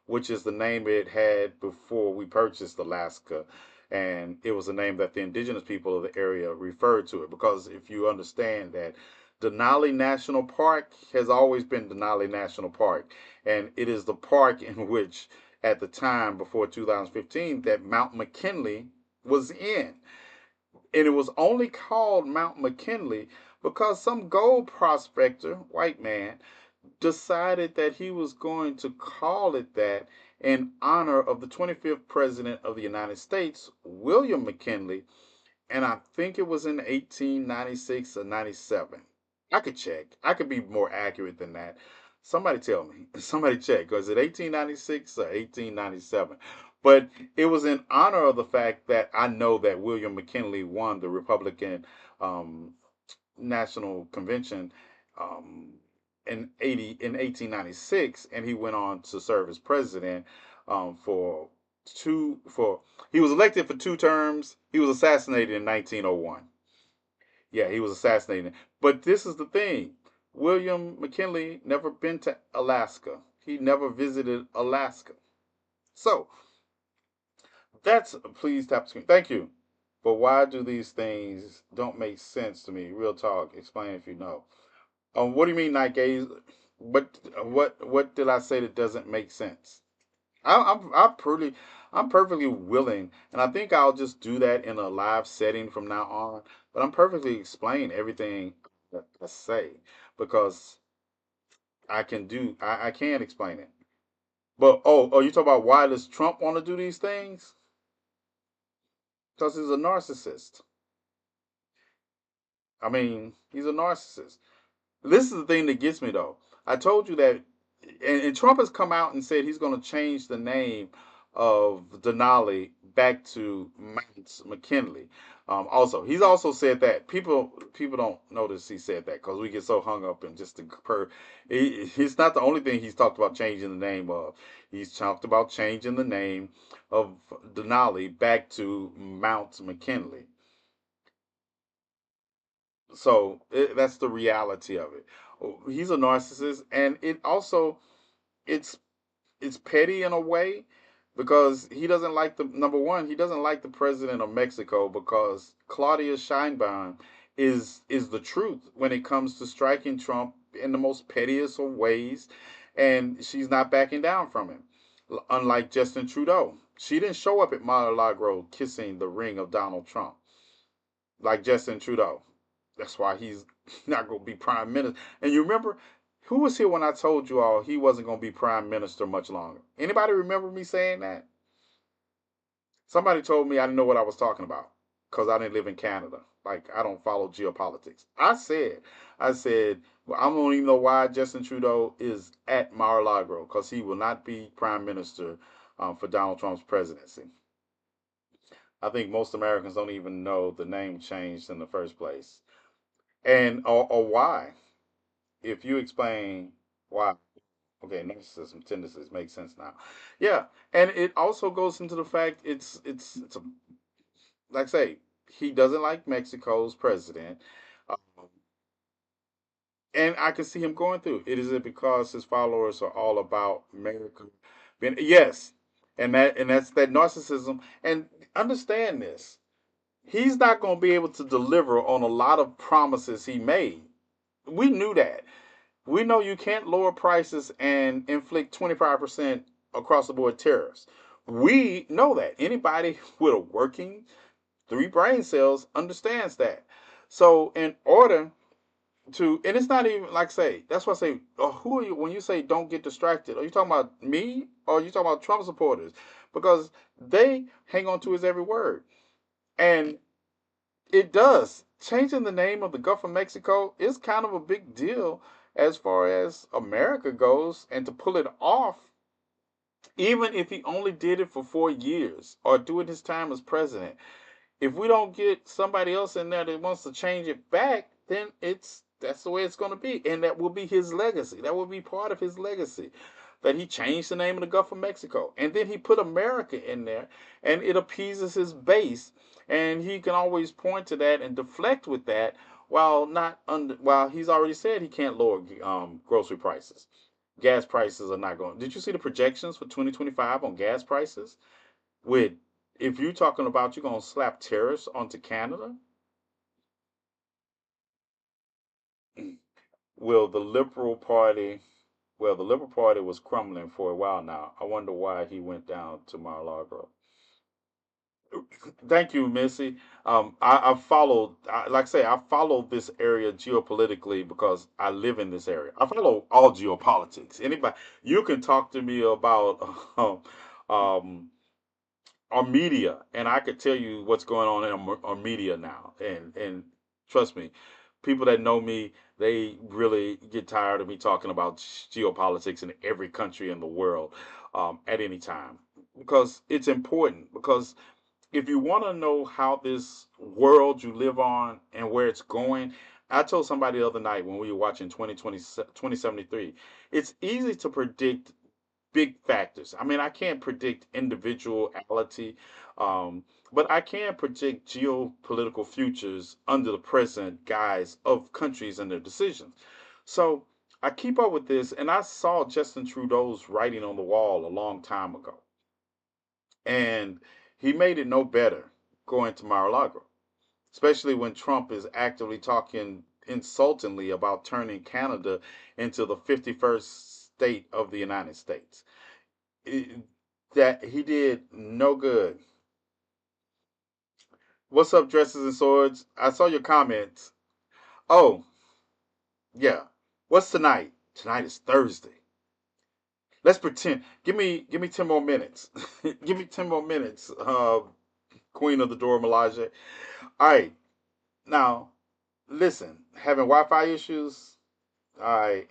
which is the name it had before we purchased Alaska. And it was a name that the indigenous people of the area referred to it. Because if you understand that Denali National Park has always been Denali National Park, and it is the park in which, at the time before 2015, that Mount McKinley was in. And it was only called Mount McKinley because some gold prospector, white man, decided that he was going to call it that in honor of the 25th president of the United States, William McKinley, and I think it was in 1896 or 97. I could check. I could be more accurate than that. Somebody tell me. Somebody check. Was it 1896 or 1897? But it was in honor of the fact that I know that William McKinley won the Republican um, National Convention um, in 1896, and he went on to serve as president for two for he was elected for two terms. He was assassinated in 1901. Yeah, he was assassinated. But this is the thing: William McKinley never been to Alaska. He never visited Alaska. So that's please tap the screen. Thank you. But why do these things don't make sense to me? Real talk. Explain if you know. What do you mean, night gaze? What did I say that doesn't make sense? I'm perfectly willing, and I think I'll just do that in a live setting from now on. But I'm perfectly explain everything that I say because I can explain it. But you talk about why does Trump want to do these things? Because he's a narcissist. I mean, he's a narcissist. This is the thing that gets me though. I told you that, and Trump has come out and said he's going to change the name of Denali back to Mount McKinley. Also, he's also said that people don't notice he said that because we get so hung up in just the per. It's not the only thing he's talked about changing the name of. He's talked about changing the name of Denali back to Mount McKinley. So that's the reality of it. He's a narcissist, and it's it's petty in a way because he doesn't like the number one. He doesn't like the president of Mexico because Claudia Sheinbaum is the truth when it comes to striking Trump in the most pettiest of ways, and she's not backing down from him. Unlike Justin Trudeau, she didn't show up at Mar-a-Lago kissing the ring of Donald Trump like Justin Trudeau. That's why he's not going to be prime minister. And you remember who was here when I told you all he wasn't going to be prime minister much longer? Anybody remember me saying that? Somebody told me I didn't know what I was talking about because I didn't live in Canada. Like I don't follow geopolitics. I said, well, I don't even know why Justin Trudeau is at Mar-a-Lago because he will not be prime minister for Donald Trump's presidency. I think most Americans don't even know the name changed in the first place. And or why? If you explain why, okay, narcissism tendencies make sense now. Yeah, and it also goes into the fact it's a, like I say he doesn't like Mexico's president, um, and I can see him going through. It is it because his followers are all about America? Yes, and that's that narcissism. And understand this: he's not going to be able to deliver on a lot of promises he made. We knew that. We know you can't lower prices and inflict 25% across the board tariffs. We know that. Anybody with a working three brain cells understands that. So, in order to, and it's not even like say, that's why I say, who are you when you say don't get distracted? Are you talking about me or are you talking about Trump supporters? Because they hang on to his every word. And it does. Changing the name of the Gulf of Mexico is kind of a big deal as far as America goes, and to pull it off, even if he only did it for 4 years or during his time as president, if we don't get somebody else in there that wants to change it back, then that's the way it's going to be, and that will be his legacy. That will be part of his legacy. That he changed the name of the Gulf of Mexico, and then he put America in there, and it appeases his base, and he can always point to that and deflect with that, while not under while he's already said he can't lower grocery prices. Gas prices are not going. Did you see the projections for 2025 on gas prices? With if you're talking about you're gonna slap tariffs onto Canada, will the Liberal Party? Well, the Liberal Party was crumbling for a while now. I wonder why he went down to Mar-a-Lago. Thank you, Missy. I followed, like I say, I follow this area geopolitically because I live in this area. I follow all geopolitics. Anybody, you can talk to me about um, our media, and I could tell you what's going on in our media now. And trust me, people that know me, they really get tired of me talking about geopolitics in every country in the world at any time because it's important. Because if you want to know how this world you live on and where it's going, I told somebody the other night when we were watching 2073, it's easy to predict big factors. I mean, I can't predict individuality, um, but I can predict geopolitical futures under the present guise of countries and their decisions. So I keep up with this, and I saw Justin Trudeau's writing on the wall a long time ago, and he made it no better going to Mar-a-Lago, especially when Trump is actively talking. insultingly about turning Canada into the 51st state of the United States. It- that he did no good. What's up, dresses and swords? I saw your comments. Oh, yeah. What's tonight? Tonight is Thursday. Let's pretend. Give me 10 more minutes. Give me 10 more minutes, Queen of the Door Melage. All right. Now, listen, having Wi-Fi issues. All right.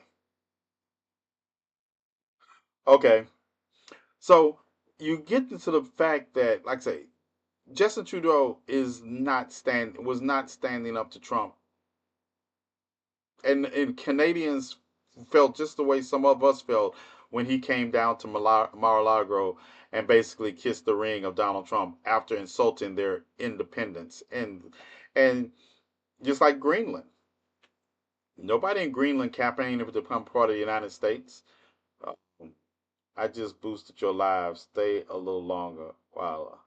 Okay. So you get into the fact that, like I say, Justin Trudeau was not standing up to Trump, and Canadians felt just the way some of us felt when he came down to Mar-a-Lago and basically kissed the ring of Donald Trump after insulting their independence, and just like Greenland, nobody in Greenland campaigned to become part of the United States. Uh, I just boosted your live. Stay a little longer while.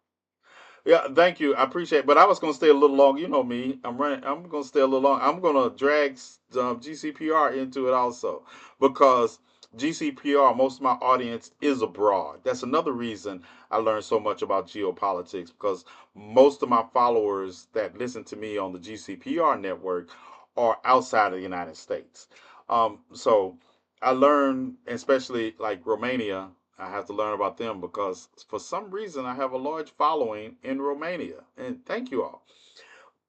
Yeah, thank you. I appreciate it. But I was going to stay a little long. You know me. I'm running. I'm going to stay a little long. I'm going to drag GCPR into it also because GCPR, most of my audience is abroad. That's another reason I learned so much about geopolitics because most of my followers that listen to me on the GCPR network are outside of the United States. So I learned, especially like Romania, I have to learn about them because for some reason I have a large following in Romania. And thank you all.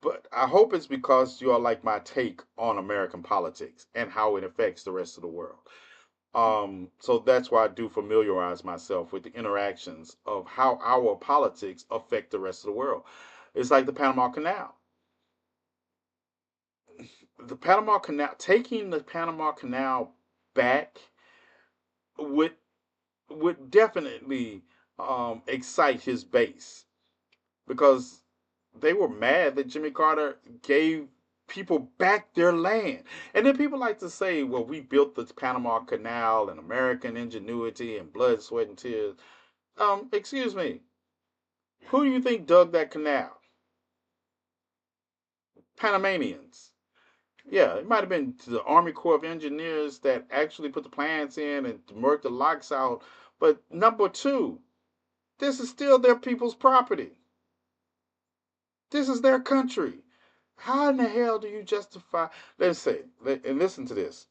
But I hope it's because you all like my take on American politics and how it affects the rest of the world. So that's why I do familiarize myself with the interactions of how our politics affect the rest of the world. It's like the Panama Canal. The Panama Canal, taking the Panama Canal back would definitely excite his base because they were mad that Jimmy Carter gave people back their land. And then people like to say, well, we built the Panama Canal and American ingenuity and blood, sweat, and tears. Excuse me, who do you think dug that canal? Panamanians. Yeah, it might have been the Army Corps of Engineers that actually put the plans in and worked the locks out. But number two, this is still their people's property. This is their country. How in the hell do you justify? Let's say, and listen to this.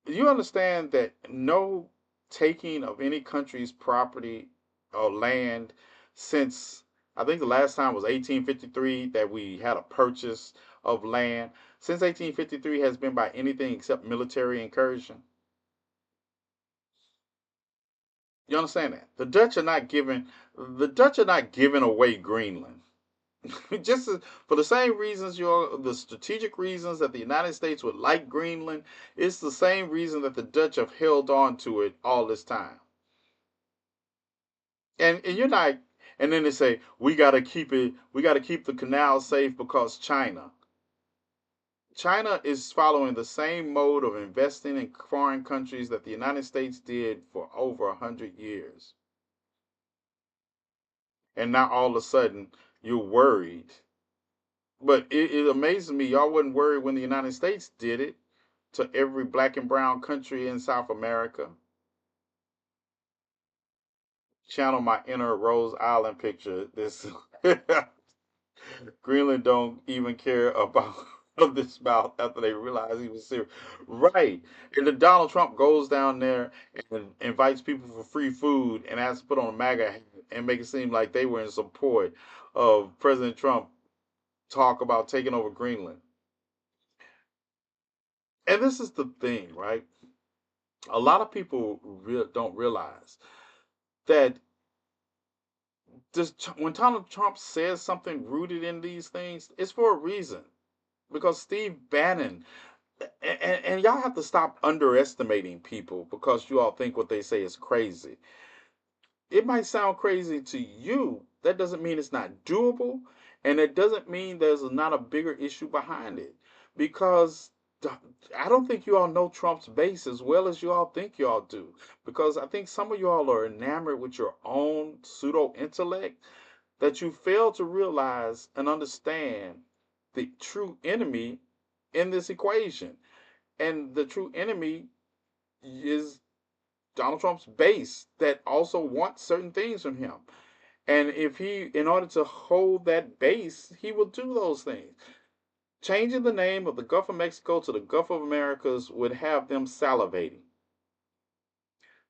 You understand that no taking of any country's property or land since I think the last time was 1853 that we had a purchase of land. Since 1853 has been by anything except military incursion. You understand that? The Dutch are not giving away Greenland. Just for the same reasons, the strategic reasons that the United States would like Greenland, it's the same reason that the Dutch have held on to it all this time. And you're not, and then they say we got to keep it, we got to keep the canal safe because China is following the same mode of investing in foreign countries that the United States did for over 100 years. And now all of a sudden you're worried. But it amazes me y'all wasn't worried when the United States did it to every black and brown country in South America. Channel my inner Rose Island picture. This Greenland don't even care about this mouth after they realize he was serious. Right. And then Donald Trump goes down there and invites people for free food and has to put on a MAGA hat and make it seem like they were in support of President Trump talk about taking over Greenland. And this is the thing, right? A lot of people don't realize that when Donald Trump says something rooted in these things, it's for a reason. Because Steve Bannon, and y'all have to stop underestimating people because you all think what they say is crazy. It might sound crazy to you. That doesn't mean it's not doable, and it doesn't mean there's not a bigger issue behind it. Because I don't think you all know Trump's base as well as you all think you all do. Because I think some of you all are enamored with your own pseudo intellect that you fail to realize and understand the true enemy in this equation. And the true enemy is Donald Trump's base that also wants certain things from him. And if he, in order to hold that base, he will do those things. Changing the name of the Gulf of Mexico to the Gulf of Americas would have them salivating.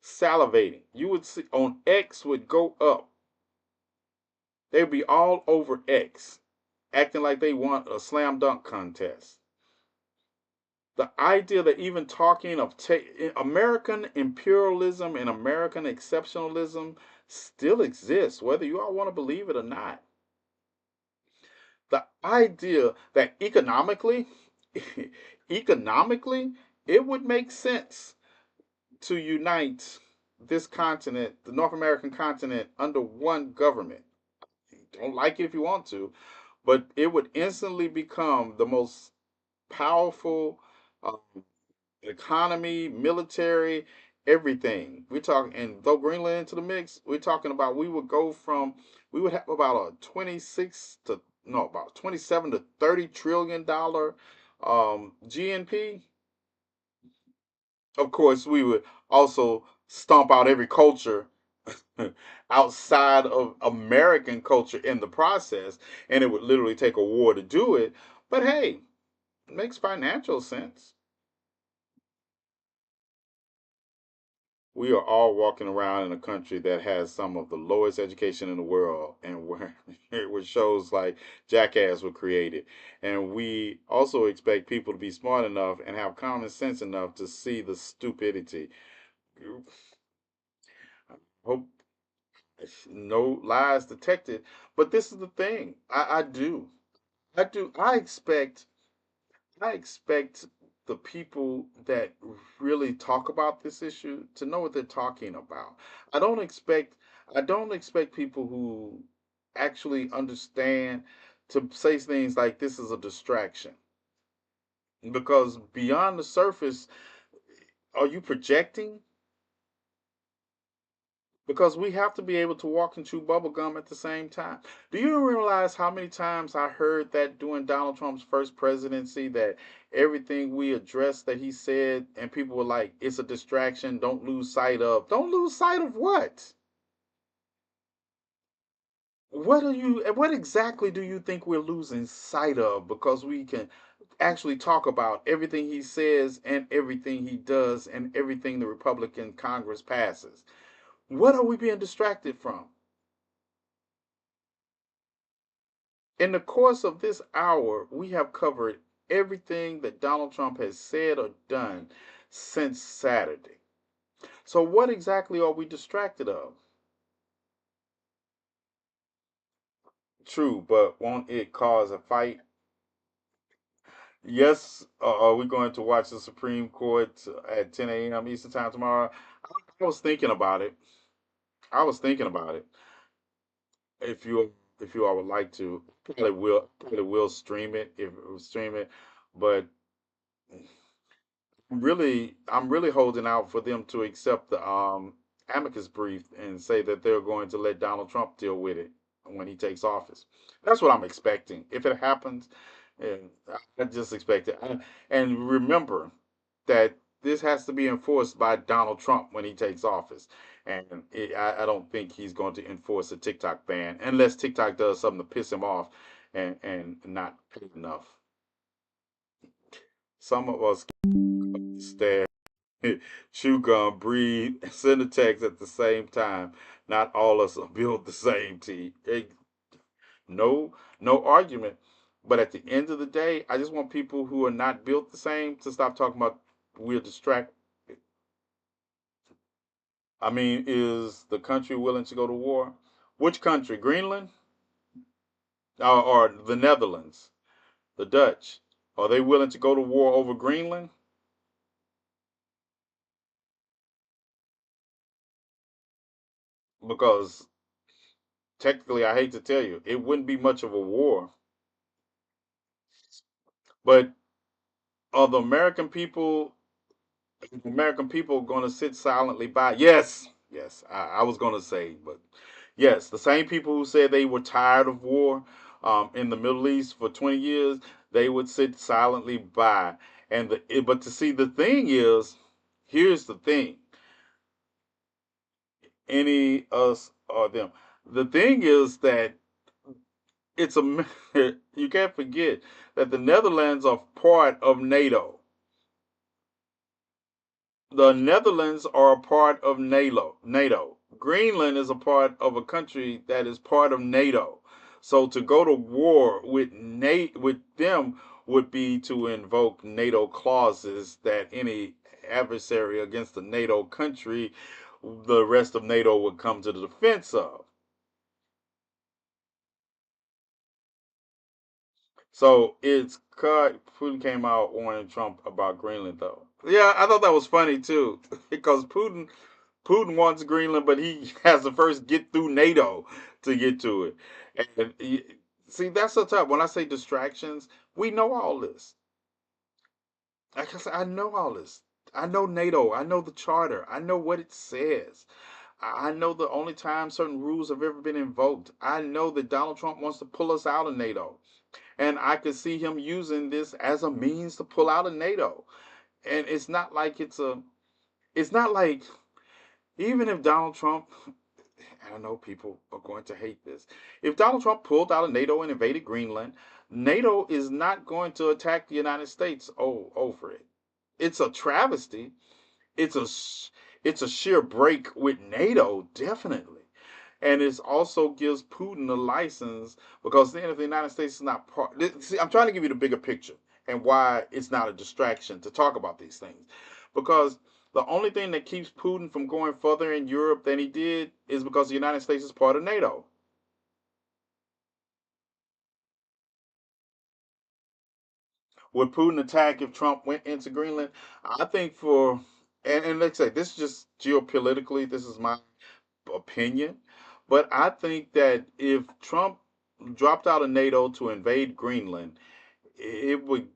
Salivating. You would see on X would go up. They'd be all over X, acting like they want a slam dunk contest. The idea that even talking of American imperialism and American exceptionalism still exists, whether you all want to believe it or not. The idea that economically, it would make sense to unite this continent, the North American continent, under one government. Don't like it if you want to, but it would instantly become the most powerful um, economy, military, everything. We're talking, and throw Greenland into the mix, we're talking about we would have about a 26 to, no, about 27 to $30 trillion GNP. Of course, we would also stomp out every culture outside of American culture in the process, and it would literally take a war to do it. But hey, it makes financial sense. We are all walking around in a country that has some of the lowest education in the world, and where shows like Jackass were created. And we also expect people to be smart enough and have common sense enough to see the stupidity. Hope no lies detected. But this is the thing. I do. I do. I expect the people that really talk about this issue to know what they're talking about. I don't expect I don't expect people who actually understand to say things like this is a distraction. Because beyond the surface, are you projecting? Because we have to be able to walk and chew bubble gum at the same time. Do you realize how many times I heard that during Donald Trump's first presidency that everything we addressed that he said, and people were like, it's a distraction, don't lose sight of. Don't lose sight of what? What exactly do you think we're losing sight of? Because we can actually talk about everything he says and everything he does and everything the Republican Congress passes. What are we being distracted from? In the course of this hour, we have covered everything that Donald Trump has said or done since Saturday. So, what exactly are we distracted of? True, but won't it cause a fight? Yes, are we going to watch the Supreme Court at 10 a.m. Eastern Time tomorrow? I was thinking about it. I was thinking about it. If you all would like to, probably will stream it if stream it, but I'm really holding out for them to accept the amicus brief and say that they're going to let Donald Trump deal with it when he takes office. That's what I'm expecting. If it happens, and I just expect it. And remember that this has to be enforced by Donald Trump when he takes office. And I don't think he's going to enforce a TikTok ban unless TikTok does something to piss him off and not pay enough. Some of us stare, chew gum, breathe, send a text at the same time. Not all of us are built the same. No, no argument. But at the end of the day, I just want people who are not built the same to stop talking about we're distracted. I mean, is the country willing to go to war? Which country? Greenland or the Netherlands? The Dutch? Are they willing to go to war over Greenland? Because technically, I hate to tell you, it wouldn't be much of a war. But are the American people going to sit silently by? Yes, yes. I was going to say, but yes, the same people who said they were tired of war in the Middle East for 20 years, they would sit silently by. But to see, the thing is, here's the thing: any us or them. The thing is that it's a you can't forget that the Netherlands are part of NATO. The Netherlands are a part of NATO. NATO. Greenland is a part of a country that is part of NATO. So to go to war with with them would be to invoke NATO clauses that any adversary against the NATO country, the rest of NATO would come to the defense of. So it's cut. Putin came out warning Trump about Greenland, though. Yeah, I thought that was funny too, because Putin wants Greenland, but he has to first get through NATO to get to it. And see, that's so tough. When I say distractions, we know all this. Like I said, I know all this. I know NATO. I know the charter. I know what it says. I know the only time certain rules have ever been invoked. I know that Donald Trump wants to pull us out of NATO. And I could see him using this as a means to pull out of NATO. And it's not like, even if Donald Trump, and I know people are going to hate this, if Donald Trump pulled out of NATO and invaded Greenland, NATO is not going to attack the United States over it. It's a travesty. It's a it's a sheer break with NATO, definitely. And it also gives Putin a license, because then if the United States is not part, see, I'm trying to give you the bigger picture and why it's not a distraction to talk about these things, because the only thing that keeps Putin from going further in Europe than he did is because the United States is part of NATO. Would Putin attack if Trump went into Greenland? I think and let's say this is just geopolitically, this is my opinion, but I think that if Trump dropped out of NATO to invade Greenland, it would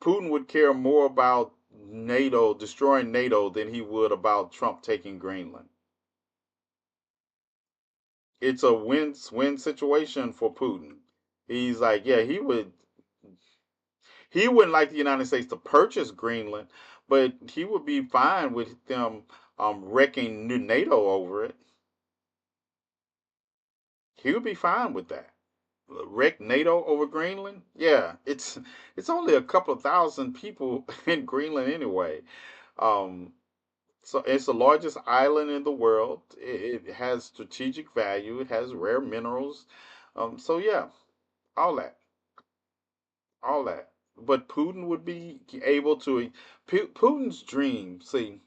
Putin would care more about NATO destroying NATO than he would about Trump taking Greenland. It's a win-win situation for Putin. He's like, yeah, he wouldn't like the United States to purchase Greenland, but he would be fine with them wrecking NATO over it. He would be fine with that. Wreck NATO over Greenland? Yeah, it's only a couple of thousand people in Greenland anyway. Um, so it's the largest island in the world. It has strategic value. It has rare minerals. So yeah, all that, all that. But Putin would be able to. Putin's dream. See,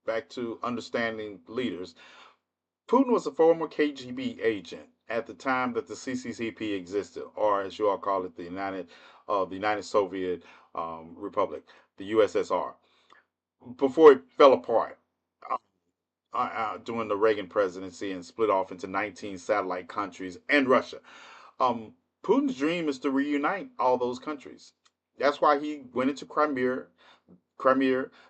back to understanding leaders. Putin was a former KGB agent at the time that the CCCP existed, or as you all call it, the United Soviet Republic, the USSR, before it fell apart during the Reagan presidency and split off into 19 satellite countries and Russia. Um, Putin's dream is to reunite all those countries. That's why he went into Crimea.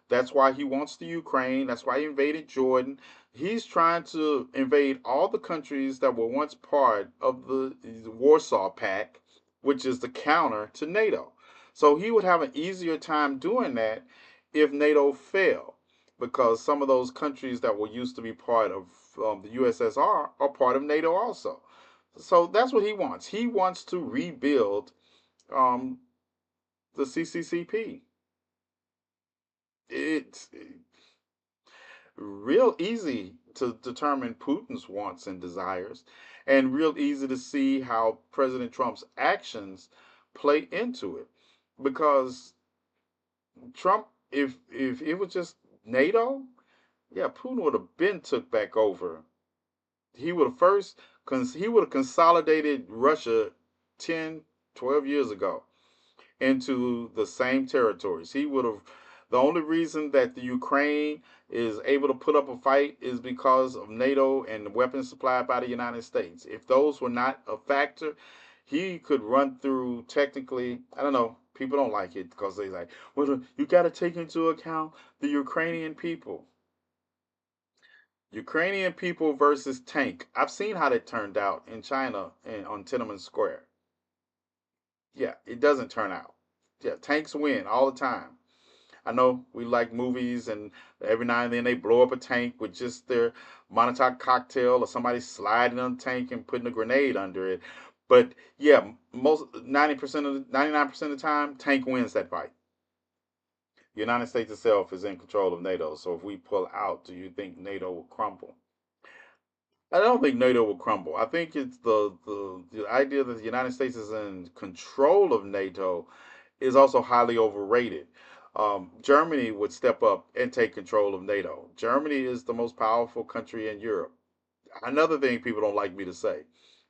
That's why he wants the Ukraine. That's why he invaded Jordan. He's trying to invade all the countries that were once part of the Warsaw Pact, which is the counter to NATO. So he would have an easier time doing that if NATO fell, because some of those countries that were used to be part of the USSR are part of NATO also. So that's what he wants. He wants to rebuild um, the CCCP. It's real easy to determine Putin's wants and desires, and real easy to see how President Trump's actions play into it. Because Trump, if it was just NATO, yeah, Putin would have been took back over. He would have he would have consolidated Russia 10, 12 years ago into the same territories. He would have. The only reason that the Ukraine is able to put up a fight is because of NATO and the weapons supplied by the United States. If those were not a factor, he could run through technically. I don't know. People don't like it because they like, well, you got to take into account the Ukrainian people. Ukrainian people versus tank. I've seen how that turned out in China and on Tiananmen Square. Yeah, it doesn't turn out. Yeah, tanks win all the time. I know we like movies, and every now and then they blow up a tank with just their Molotov cocktail or somebody sliding on the tank and putting a grenade under it. But yeah, most 90% of 99% of the time, tank wins that fight. The United States itself is in control of NATO, so if we pull out, do you think NATO will crumble? I don't think NATO will crumble. I think it's the idea that the United States is in control of NATO is also highly overrated. Germany would step up and take control of NATO. Germany is the most powerful country in Europe. Another thing people don't like me to say,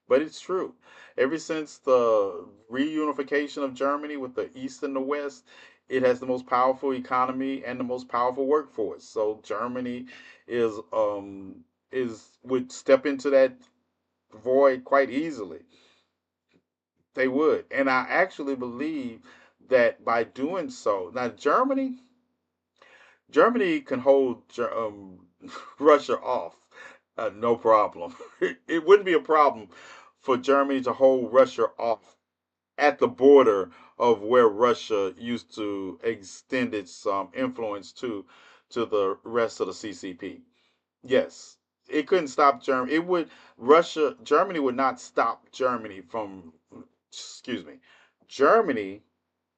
but it's true. Ever since the reunification of Germany with the East and the West, it has the most powerful economy and the most powerful workforce. So Germany is would step into that void quite easily. They would, and I actually believe that by doing so, now Germany can hold Russia off, no problem. It wouldn't be a problem for Germany to hold Russia off at the border of where Russia used to extend its influence to the rest of the CCP. Yes, it couldn't stop Germany. It would Germany would not stop Germany from, excuse me, Germany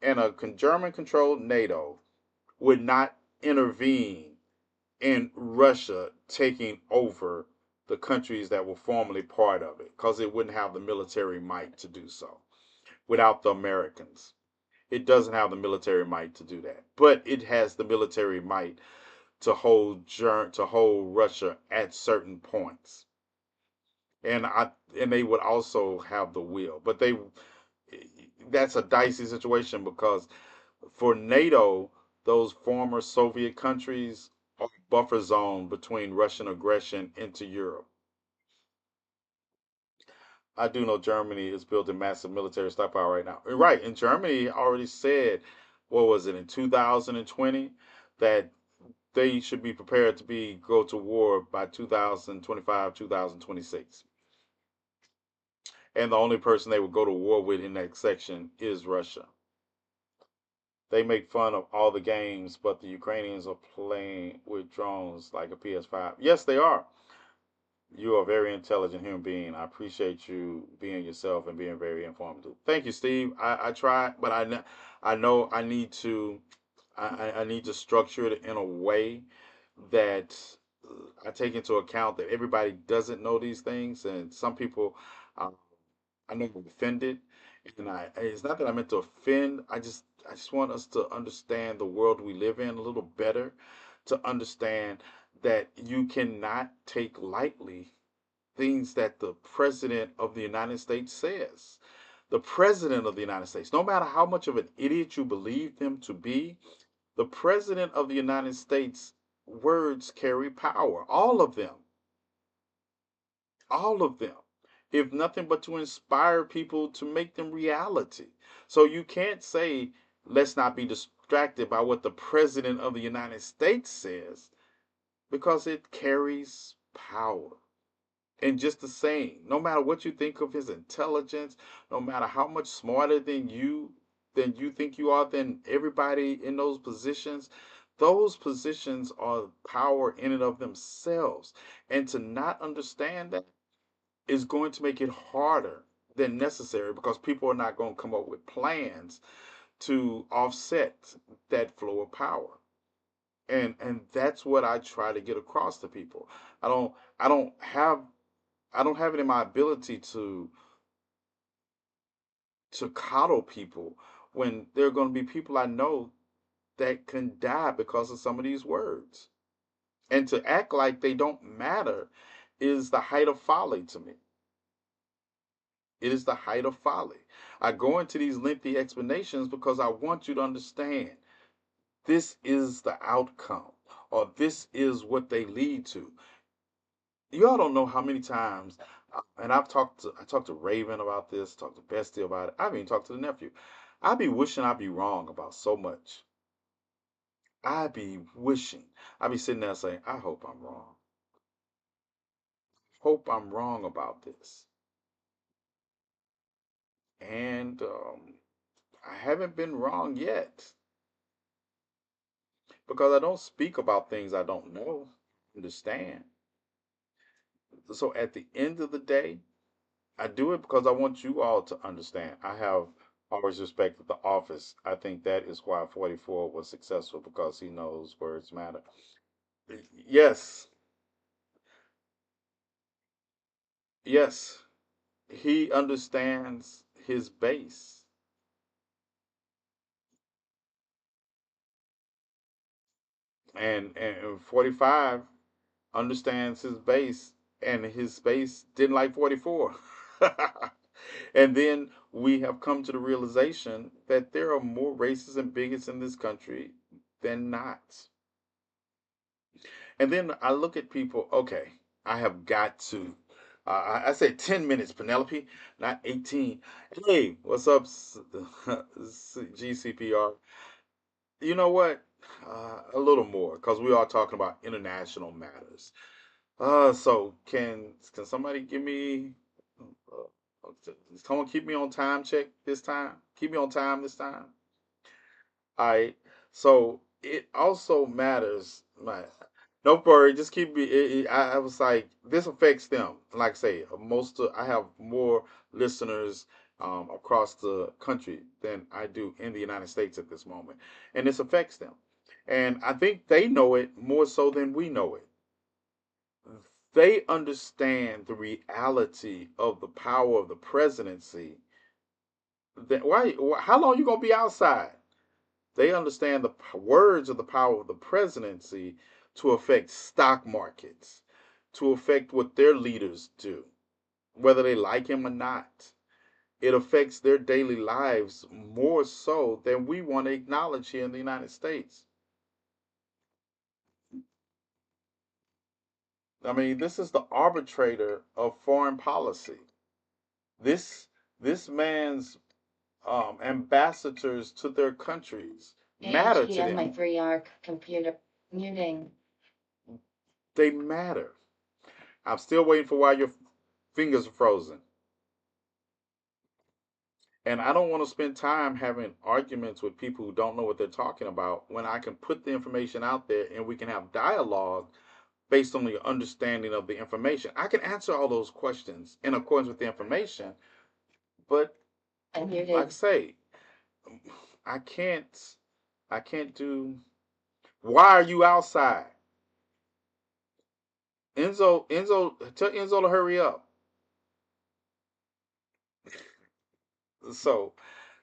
and a German controlled NATO would not intervene in Russia taking over the countries that were formerly part of it because it wouldn't have the military might to do so without the Americans. It doesn't have the military might to do that, but it has the military might to hold Russia at certain points, and they would also have the will. But that's a dicey situation because for NATO, those former Soviet countries are a buffer zone between Russian aggression into Europe. I do know Germany is building massive military stockpile right now. Right, and Germany already said, what was it in 2020, that they should be prepared to be go to war by 2025, 2026. And the only person they would go to war with in that section is Russia. They make fun of all the games, but the Ukrainians are playing with drones like a PS5. Yes, they are. You are a very intelligent human being. I appreciate you being yourself and being very informative. Thank you, Steve. I try, but I know I need to structure it in a way that I take into account that everybody doesn't know these things, and some people um, I know are offended, and it's not that I meant to offend. I just want us to understand the world we live in a little better, to understand that you cannot take lightly things that the president of the United States says. The president of the United States, no matter how much of an idiot you believe them to be, the president of the United States words carry power. All of them. All of them. If nothing but to inspire people to make them reality. So you can't say, let's not be distracted by what the president of the United States says, because it carries power. And just the same, no matter what you think of his intelligence, no matter how much smarter than you think you are than everybody in those positions are power in and of themselves. And to not understand that is going to make it harder than necessary because people are not going to come up with plans to offset that flow of power. And that's what I try to get across to people. I don't I don't have I don't have it in my ability to coddle people when there are going to be people I know that can die because of some of these words. And to act like they don't matter is the height of folly to me. It is the height of folly. I go into these lengthy explanations because I want you to understand this is the outcome, or this is what they lead to. You all don't know how many times, and I talked to Raven about this, talked to Bestie about it. I've even talked to the nephew. I be wishing I'd be wrong about so much. I be wishing. I be sitting there saying, I hope I'm wrong. Hope I'm wrong about this. And I haven't been wrong yet because I don't speak about things I don't know, understand. So at the end of the day, I do it because I want you all to understand. I have always respected the office. I think that is why 44 was successful because he knows words matter. Yes, yes, he understands his base. And 45 understands his base, and his base didn't like 44. And then we have come to the realization that there are more racists and bigots in this country than not. And then I look at people, okay, I have got to. I said 10 minutes, Penelope, not 18. Hey, what's up, GCPR? You know what? A little more, because we are talking about international matters. So can somebody give me, someone keep me on time check this time? Keep me on time this time? All right. So it also matters. My no worry, just keep me. I was like, this affects them. Like I say, I have more listeners across the country than I do in the United States at this moment, and this affects them. And I think they know it more so than we know it. They understand the reality of the power of the presidency. That how long you gonna be outside? They understand the words of the power of the presidency to affect stock markets, to affect what their leaders do, whether they like him or not. It affects their daily lives more so than we want to acknowledge here in the United States. I mean, this is the arbitrator of foreign policy. This this man's ambassadors to their countries matter to my them. free arc computer muting. They matter. I'm still waiting for why your fingers are frozen. And I don't want to spend time having arguments with people who don't know what they're talking about when I can put the information out there and we can have dialogue based on the understanding of the information. I can answer all those questions in accordance with the information, but like I Unmuted. say, I can't I can't do why are you outside? Tell Enzo to hurry up. So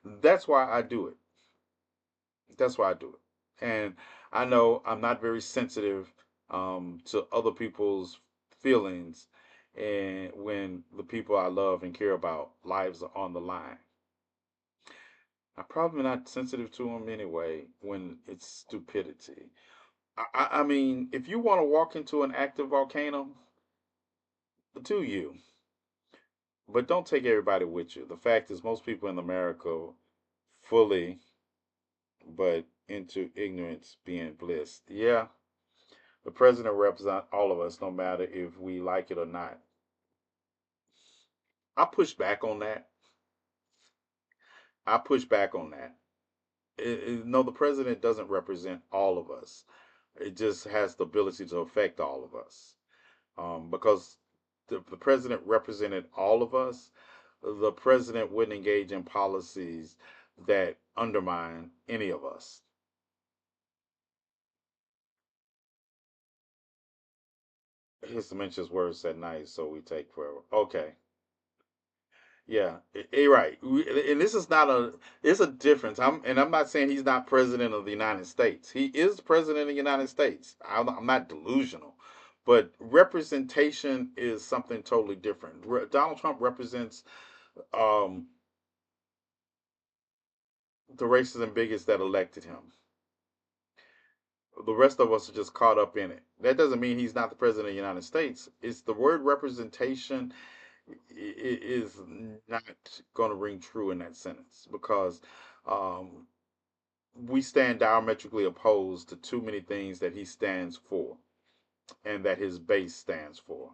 that's why I do it. That's why I do it. And I know I'm not very sensitive to other people's feelings, and when the people I love and care about lives are on the line. I'm probably not sensitive to them anyway when it's stupidity. I mean, if you want to walk into an active volcano, do you? But don't take everybody with you. The fact is, most people in America fully, but into ignorance being bliss. Yeah, the president represents all of us, no matter if we like it or not. I push back on that. I push back on that. No, the president doesn't represent all of us. It just has the ability to affect all of us. Because the president represented all of us, the president wouldn't engage in policies that undermine any of us. His dementia's words said nice, so we take forever. Okay. Yeah, right. And this is not a. It's a difference. I'm not saying he's not president of the United States. He is president of the United States. I'm not delusional, but representation is something totally different. Donald Trump represents um, the racists and bigots that elected him. The rest of us are just caught up in it. That doesn't mean he's not the president of the United States. It's the word representation is not going to ring true in that sentence because um, we stand diametrically opposed to too many things that he stands for and that his base stands for.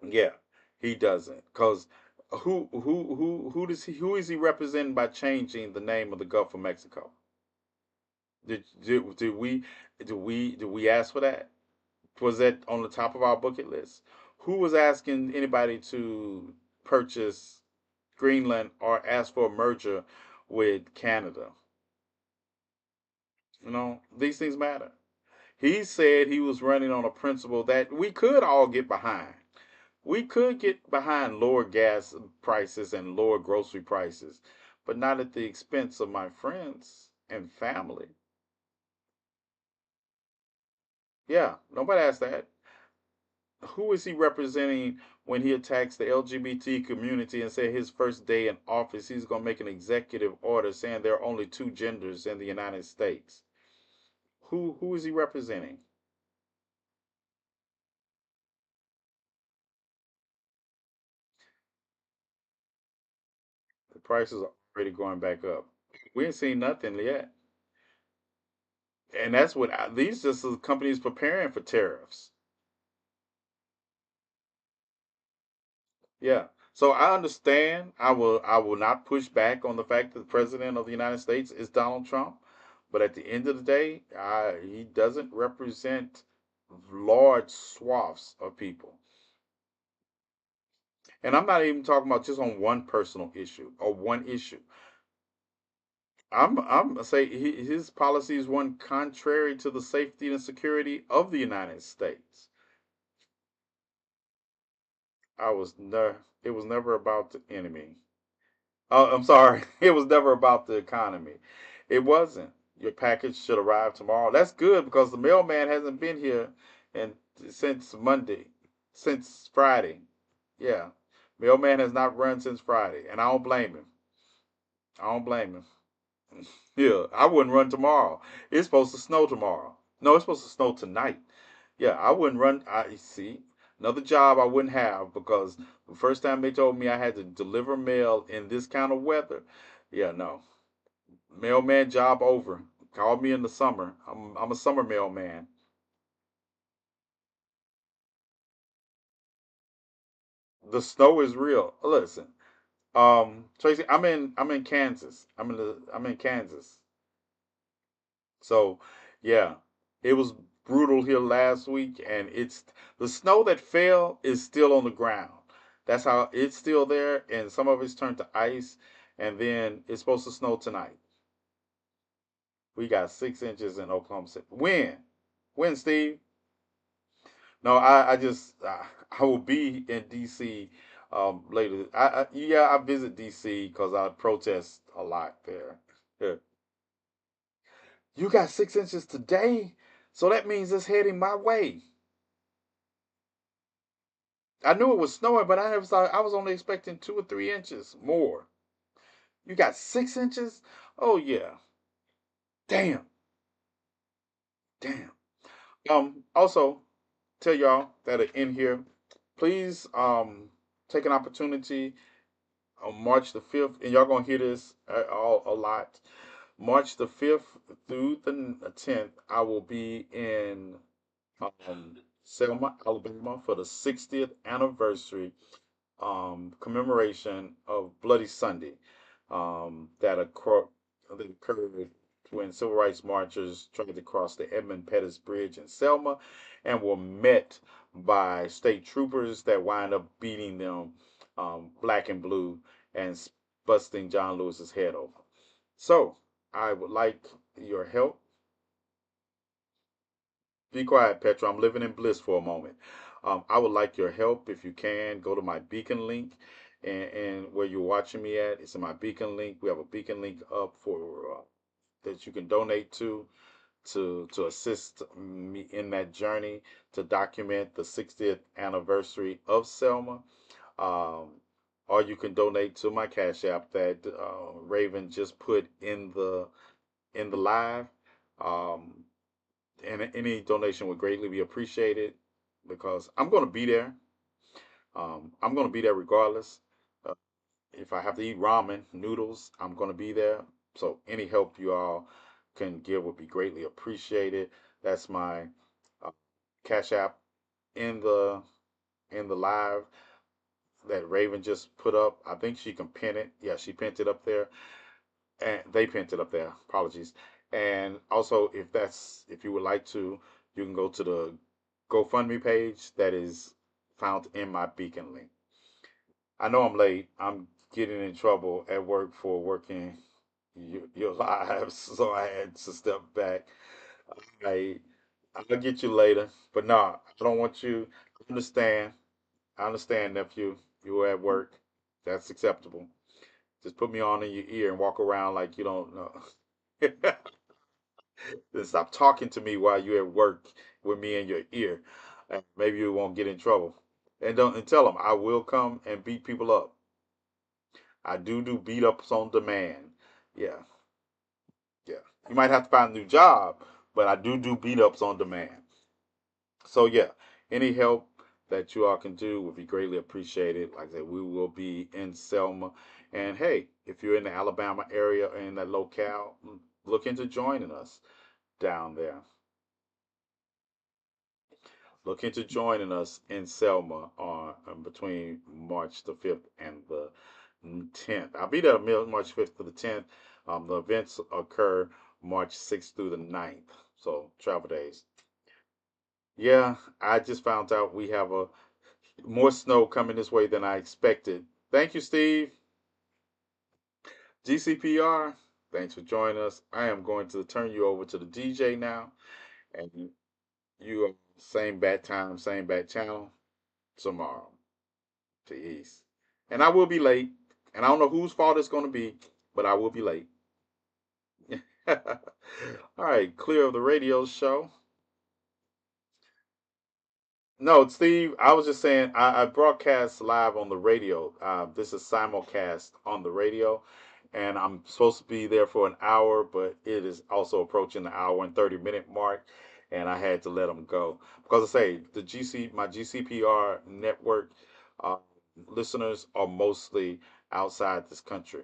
Yeah, he doesn't because Who is he representing by changing the name of the Gulf of Mexico? Did we ask for that? Was that on the top of our bucket list? Who was asking anybody to purchase Greenland or ask for a merger with Canada? These things matter. He said he was running on a principle that we could all get behind. We could get behind lower gas prices and lower grocery prices, but not at the expense of my friends and family. Yeah, nobody asked that. Who is he representing when he attacks the LGBT community and said his first day in office he's going to make an executive order saying there are only two genders in the United States? Who is he representing? The prices are already going back up. We ain't seen nothing yet. And that's what these just are companies preparing for tariffs. Yeah. So I understand. I will not push back on the fact that the president of the United States is Donald Trump, but at the end of the day, he doesn't represent large swaths of people. And I'm not even talking about just on one personal issue or one issue. I'm say his policies run contrary to the safety and security of the United States. It was never about the enemy. Oh, I'm sorry. It was never about the economy. It wasn't. Your package should arrive tomorrow. That's good because the mailman hasn't been here and since Monday, since Friday. Yeah. Mailman has not run since Friday, and I don't blame him. I don't blame him. Yeah, I wouldn't run tomorrow. It's supposed to snow tomorrow. No, it's supposed to snow tonight. Yeah, I wouldn't run. I see another job I wouldn't have because the first time they told me I had to deliver mail in this kind of weather, yeah, no, mailman job over. Call me in the summer. I'm a summer mailman. The snow is real. Listen, Tracy, I'm in Kansas. I'm in Kansas. So, yeah, it was brutal here last week, and it's the snow that fell is still on the ground. That's how it's still there, and some of it's turned to ice, and then it's supposed to snow tonight. We got 6 inches in Oklahoma City. When? When, Steve? No, I just I will be in DC later. Yeah, I visit DC because I protest a lot there. Yeah. You got 6 inches today, so that means it's heading my way. I knew it was snowing, but I was only expecting 2 or 3 inches more. You got 6 inches? Oh yeah. Damn. Damn. Also, tell y'all that are in here, please take an opportunity on March the 5th, and y'all gonna hear this all a lot. March the 5th through the 10th, I will be in Selma, Alabama for the 60th anniversary commemoration of Bloody Sunday that occurred when civil rights marchers tried to cross the Edmund Pettus Bridge in Selma and were met by state troopers that wind up beating them black and blue and busting John Lewis's head over. So I would like your help. Be quiet, Petra. I'm living in bliss for a moment. I would like your help if you can. Go to my beacon link, and where you're watching me at, it's in my beacon link. We have a beacon link up for that you can donate to assist me in that journey to document the 60th anniversary of Selma. Um, or you can donate to my Cash App that Raven just put in the live. Um, and any donation would greatly be appreciated because I'm going to be there. I'm going to be there regardless. Uh, if I have to eat ramen, noodles, I'm going to be there. So any help you all can give would be greatly appreciated. That's my uh, Cash App in the live. that Raven just put up. I think she can pin it. Yeah, she pinned it up there, and they pinned it up there. Apologies. And also, if you would like to, you can go to the GoFundMe page that is found in my beacon link. I know I'm late. I'm getting in trouble at work for working your lives, so I had to step back. I I'll get you later, but no, I don't want you. I understand. I understand, nephew. You were at work. That's acceptable. Just put me on in your ear and walk around like you don't know. Then stop talking to me while you're at work with me in your ear. And maybe you won't get in trouble. And don't and tell them I will come and beat people up. I do beat ups on demand. Yeah, yeah. You might have to find a new job, but I do beat ups on demand. So yeah, any help that you all can do would be greatly appreciated. Like I said, we will be in Selma. And hey, if you're in the Alabama area or in that locale, look into joining us down there. Look into joining us in Selma on between March the 5th and the 10th. I'll be there March 5th to the 10th. The events occur March 6th through the 9th. So travel days. Yeah, I just found out we have a more snow coming this way than I expected. Thank you, Steve. GCPR, thanks for joining us. I am going to turn you over to the DJ now, and you are same bat time, same bat channel tomorrow to East. And I will be late, and I don't know whose fault it's going to be, but I will be late. All right, clear of the radio show. No, Steve, I was just saying I broadcast live on the radio. This is simulcast on the radio, and I'm supposed to be there for an hour, but it is also approaching the hour and 30-minute mark, and I had to let them go because I say my GCPR network uh, listeners are mostly outside this country,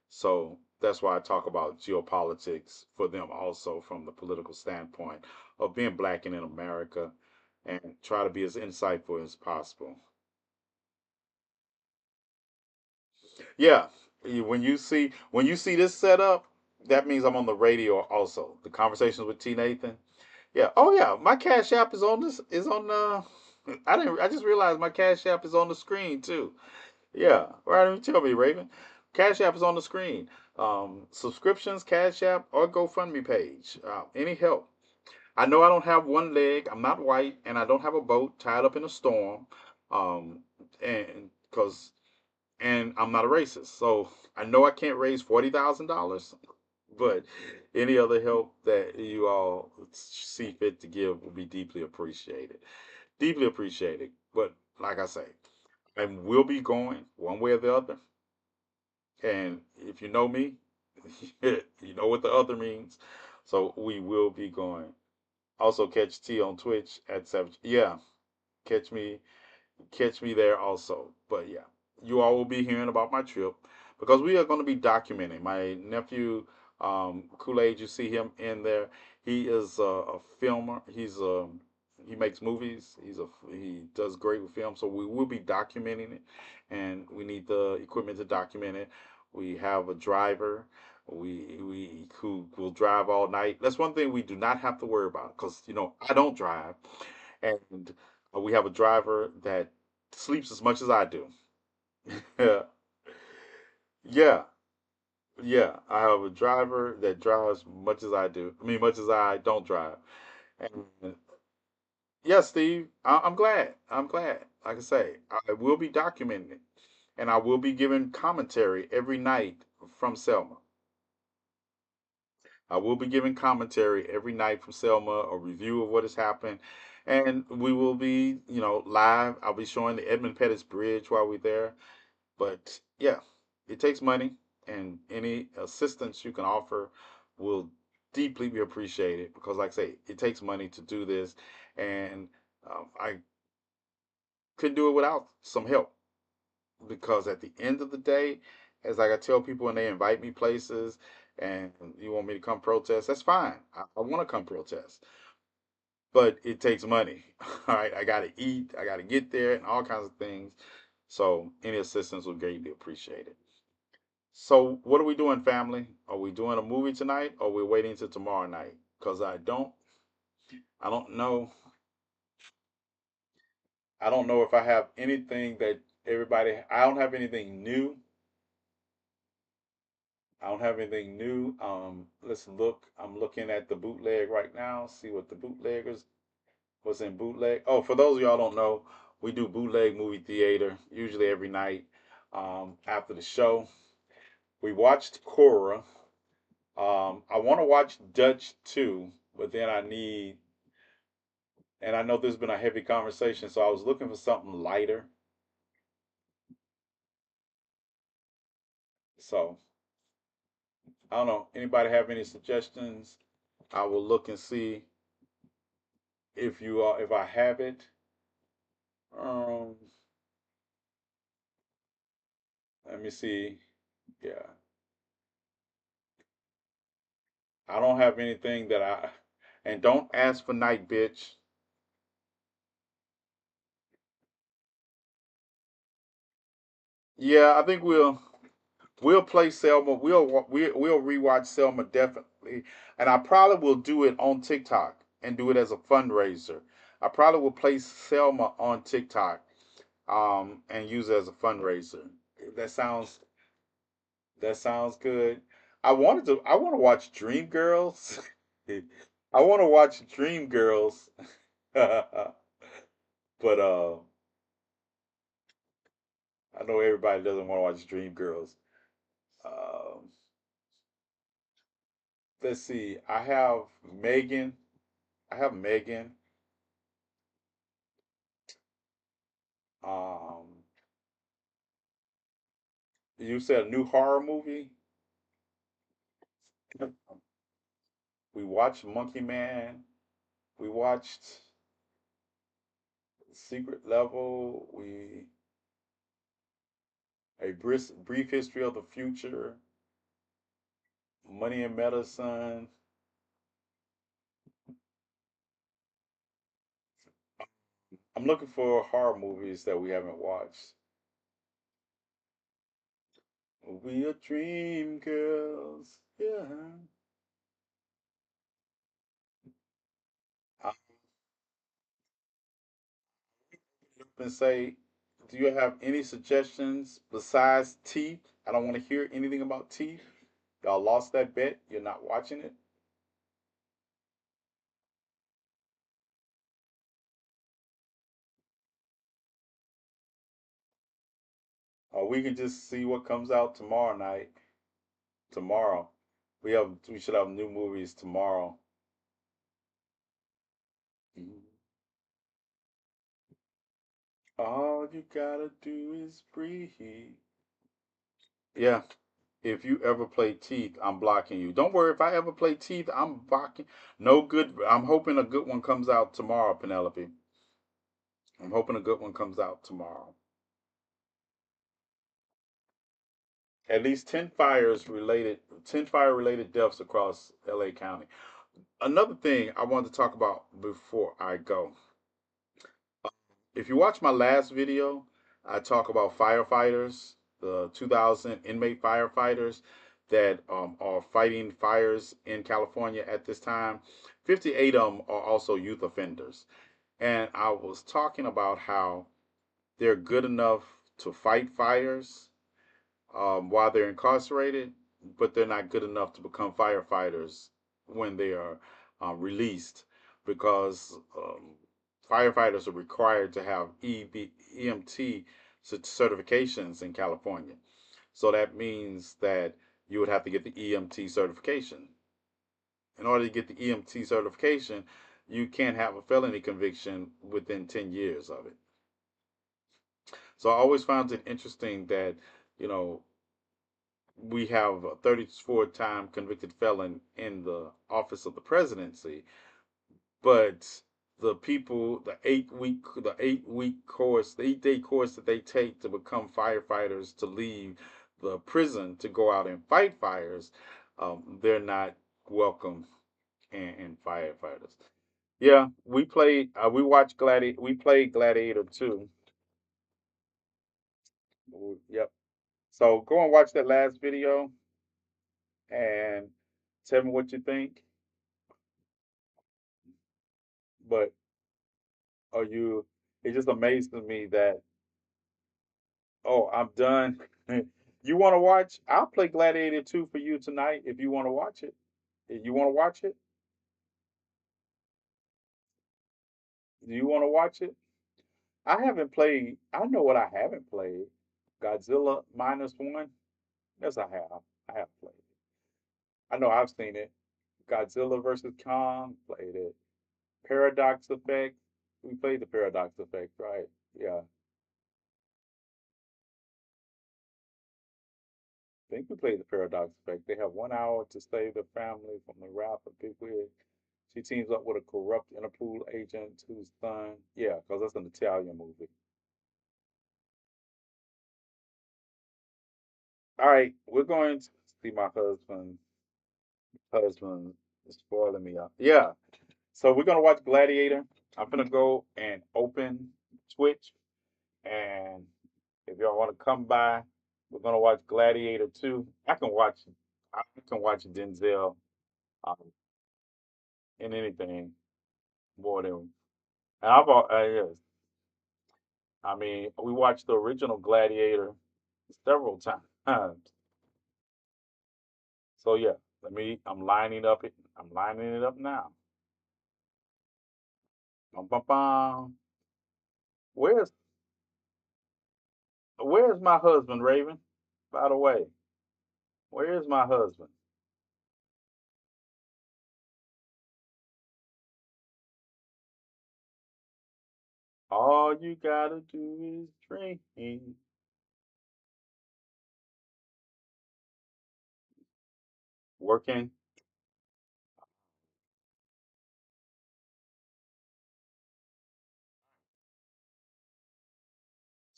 so that's why I talk about geopolitics for them also from the political standpoint of being black and in America and try to be as insightful as possible. Yeah, when you see this setup, that means I'm on the radio also. The conversations with TNathan. Yeah. Oh yeah, my Cash App is on this is on I just realized my Cash App is on the screen too. Yeah. Right, don't tell me, Raven. Cash App is on the screen. Subscriptions, Cash App, or GoFundMe page. Any help. I know I don't have one leg. I'm not white, and I don't have a boat tied up in a storm. Um, and because and I'm not a racist, so I know I can't raise $40,000. But any other help that you all see fit to give will be deeply appreciated. Deeply appreciated. But like I say, I will be going one way or the other. And if you know me, you know what the other means. So we will be going. Also catch T on Twitch at 7. Yeah, catch me catch me there also. But yeah, you all will be hearing about my trip because we are going to be documenting. My nephew Kool Aid, you see him in there. He is a filmer. He makes movies. He does great with film. So we will be documenting it, and we need the equipment to document it. We have a driver. We who will drive all night. That's one thing we do not have to worry about because I don't drive, and we have a driver that sleeps as much as I do. Yeah, yeah, yeah. I have a driver that drives much as I do. I mean, much as I don't drive. And yeah, Steve, I'm glad. I'm glad. Like I say, I will be documenting it, and I will be giving commentary every night from Selma. I will be giving commentary every night from Selma, a review of what has happened, and we will be, live. I'll be showing the Edmund Pettus Bridge while we're there. But yeah, it takes money, and any assistance you can offer will deeply be appreciated because, like I say, it takes money to do this, and I couldn't do it without some help because at the end of the day, as like I tell people when they invite me places and you want me to come protest, that's fine. I want to come protest, but it takes money. All right, I got to eat, I got to get there, and all kinds of things. So any assistance would greatly appreciated. So what are we doing, family? Are we doing a movie tonight, or are we waiting till tomorrow night? Because I don't know. I don't know if I have anything that everybody. I don't have anything new. I don't have anything new. Let's look. I'm looking at the bootleg right now. See what the bootleggers was in bootleg. Oh, for those of y'all don't know, we do bootleg movie theater usually every night after the show. We watched Cora. I want to watch Dutch too, but then and I know there's been a heavy conversation, so I was looking for something lighter. So I don't know. Anybody have any suggestions? I will look and see if I have it. Um, Let me see. Yeah, I don't have anything that I. And don't ask for night, bitch. Yeah, I think we'll play Selma. We'll rewatch Selma definitely, and I probably will do it on TikTok and do it as a fundraiser. I probably will play Selma on TikTok, and use it as a fundraiser. That sounds that sounds good. I want to watch Dreamgirls. I want to watch Dreamgirls, but I know everybody doesn't want to watch Dreamgirls. Um, let's see. Megan. I have Megan. Um, you said a new horror movie. We watched Monkey Man. We watched Secret Level. We a brief history of the future. Money and Medicine. I'm looking for horror movies that we haven't watched. We are dream girls. Yeah. I and say, do you have any suggestions besides Teeth? I don't want to hear anything about Teeth. Y'all lost that bet. You're not watching it. Or we can just see what comes out tomorrow night. Tomorrow. We should have new movies tomorrow. Mhm. All you gotta do is breathe. Yeah. If you ever play Teeth, I'm blocking you. Don't worry. If I ever play Teeth, I'm blocking. No good. I'm hoping a good one comes out tomorrow, Penelope. I'm hoping a good one comes out tomorrow. At least 10 fire related deaths across LA County. Another thing I wanted to talk about before I go. If you watch my last video, I talk about firefighters, the 2,000 inmate firefighters that are fighting fires in California at this time. 58 of them are also youth offenders. And I was talking about how they're good enough to fight fires while they're incarcerated, but they're not good enough to become firefighters when they are released because firefighters are required to have EMT certifications in California. So that means that you would have to get the EMT certification. In order to get the EMT certification, you can't have a felony conviction within 10 years of it. So I always found it interesting that, you know, we have a 34-time convicted felon in the office of the presidency, but the 8 week course, the 8-day course that they take to become firefighters to leave the prison to go out and fight fires, they're not welcome in firefighters. Yeah, we played. We played Gladiator too. Yep. So go and watch that last video and tell me what you think. But are you? It just amazes me that oh, I'm done. You want to watch? I'll play Gladiator 2 for you tonight if you want to watch it. If you want to watch it, do you want to watch it? I haven't played. I know what I haven't played. Godzilla minus one. Yes, I have. I have played it. I know I've seen it. Godzilla versus Kong. Played it. Paradox Effect. We played the Paradox Effect, right? Yeah. I think we played the Paradox Effect. They have 1 hour to save their family from the wrath of Big Wig. She teams up with a corrupt Interpol agent whose son, yeah, because that's an Italian movie. All right, we're going to see my husband is spoiling me up. Yeah, so we're gonna watch Gladiator. I'm gonna go and open Twitch, and if y'all want to come by, we're gonna watch Gladiator 2. I can watch Denzel um, in anything more than. And yes, I mean, we watched the original Gladiator several times. So yeah, I'm lining up it. I'm lining it up now. Bum, bum, bum. Where's Where's my husband, Raven? By the way, where is my husband? All you gotta do is drink. Working.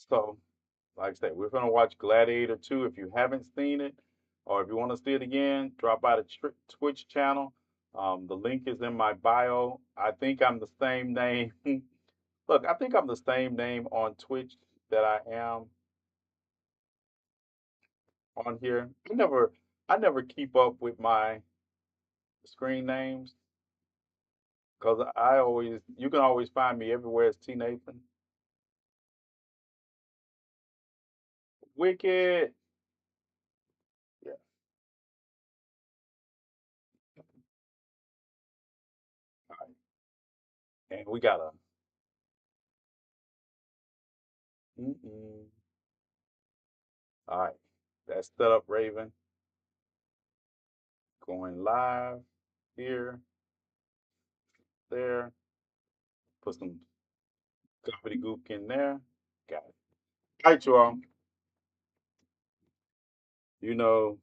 So, like I said, we're gonna watch Gladiator 2. If you haven't seen it, or if you want to see it again, drop by the Twitch channel. The link is in my bio. I think I'm the same name. Look, I think I'm the same name on Twitch that I am on here. I never keep up with my screen names because you can always find me everywhere as TNathan. Wicked. Yeah. All right. And we got a. Mm-mm. All right. That's set up, Raven. Going live here, there. Put some gobbity gook in there. Got it. All right, you all. You know,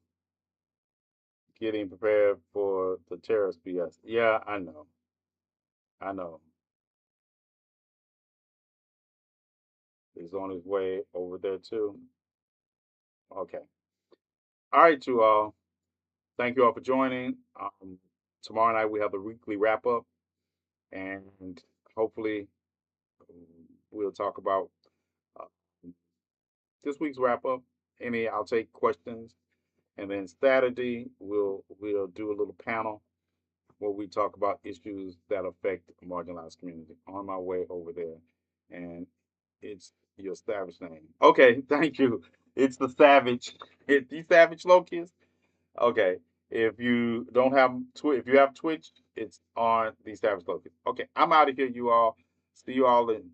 getting prepared for the terrorist BS. Yeah, I know. I know. He's on his way over there too. Okay. All right, you all. Thank you all for joining. Tomorrow night we have the weekly wrap up, and hopefully we'll talk about uh, this week's wrap up. I'll take questions, and then Saturday we'll do a little panel where we talk about issues that affect the marginalized community. On my way over there, and it's your savage name. Okay, thank you. It's the savage. It's the savage locust. Okay. If you don't have if you have Twitch, it's on the Savage Locust. Okay, I'm out of here, you all. See you all in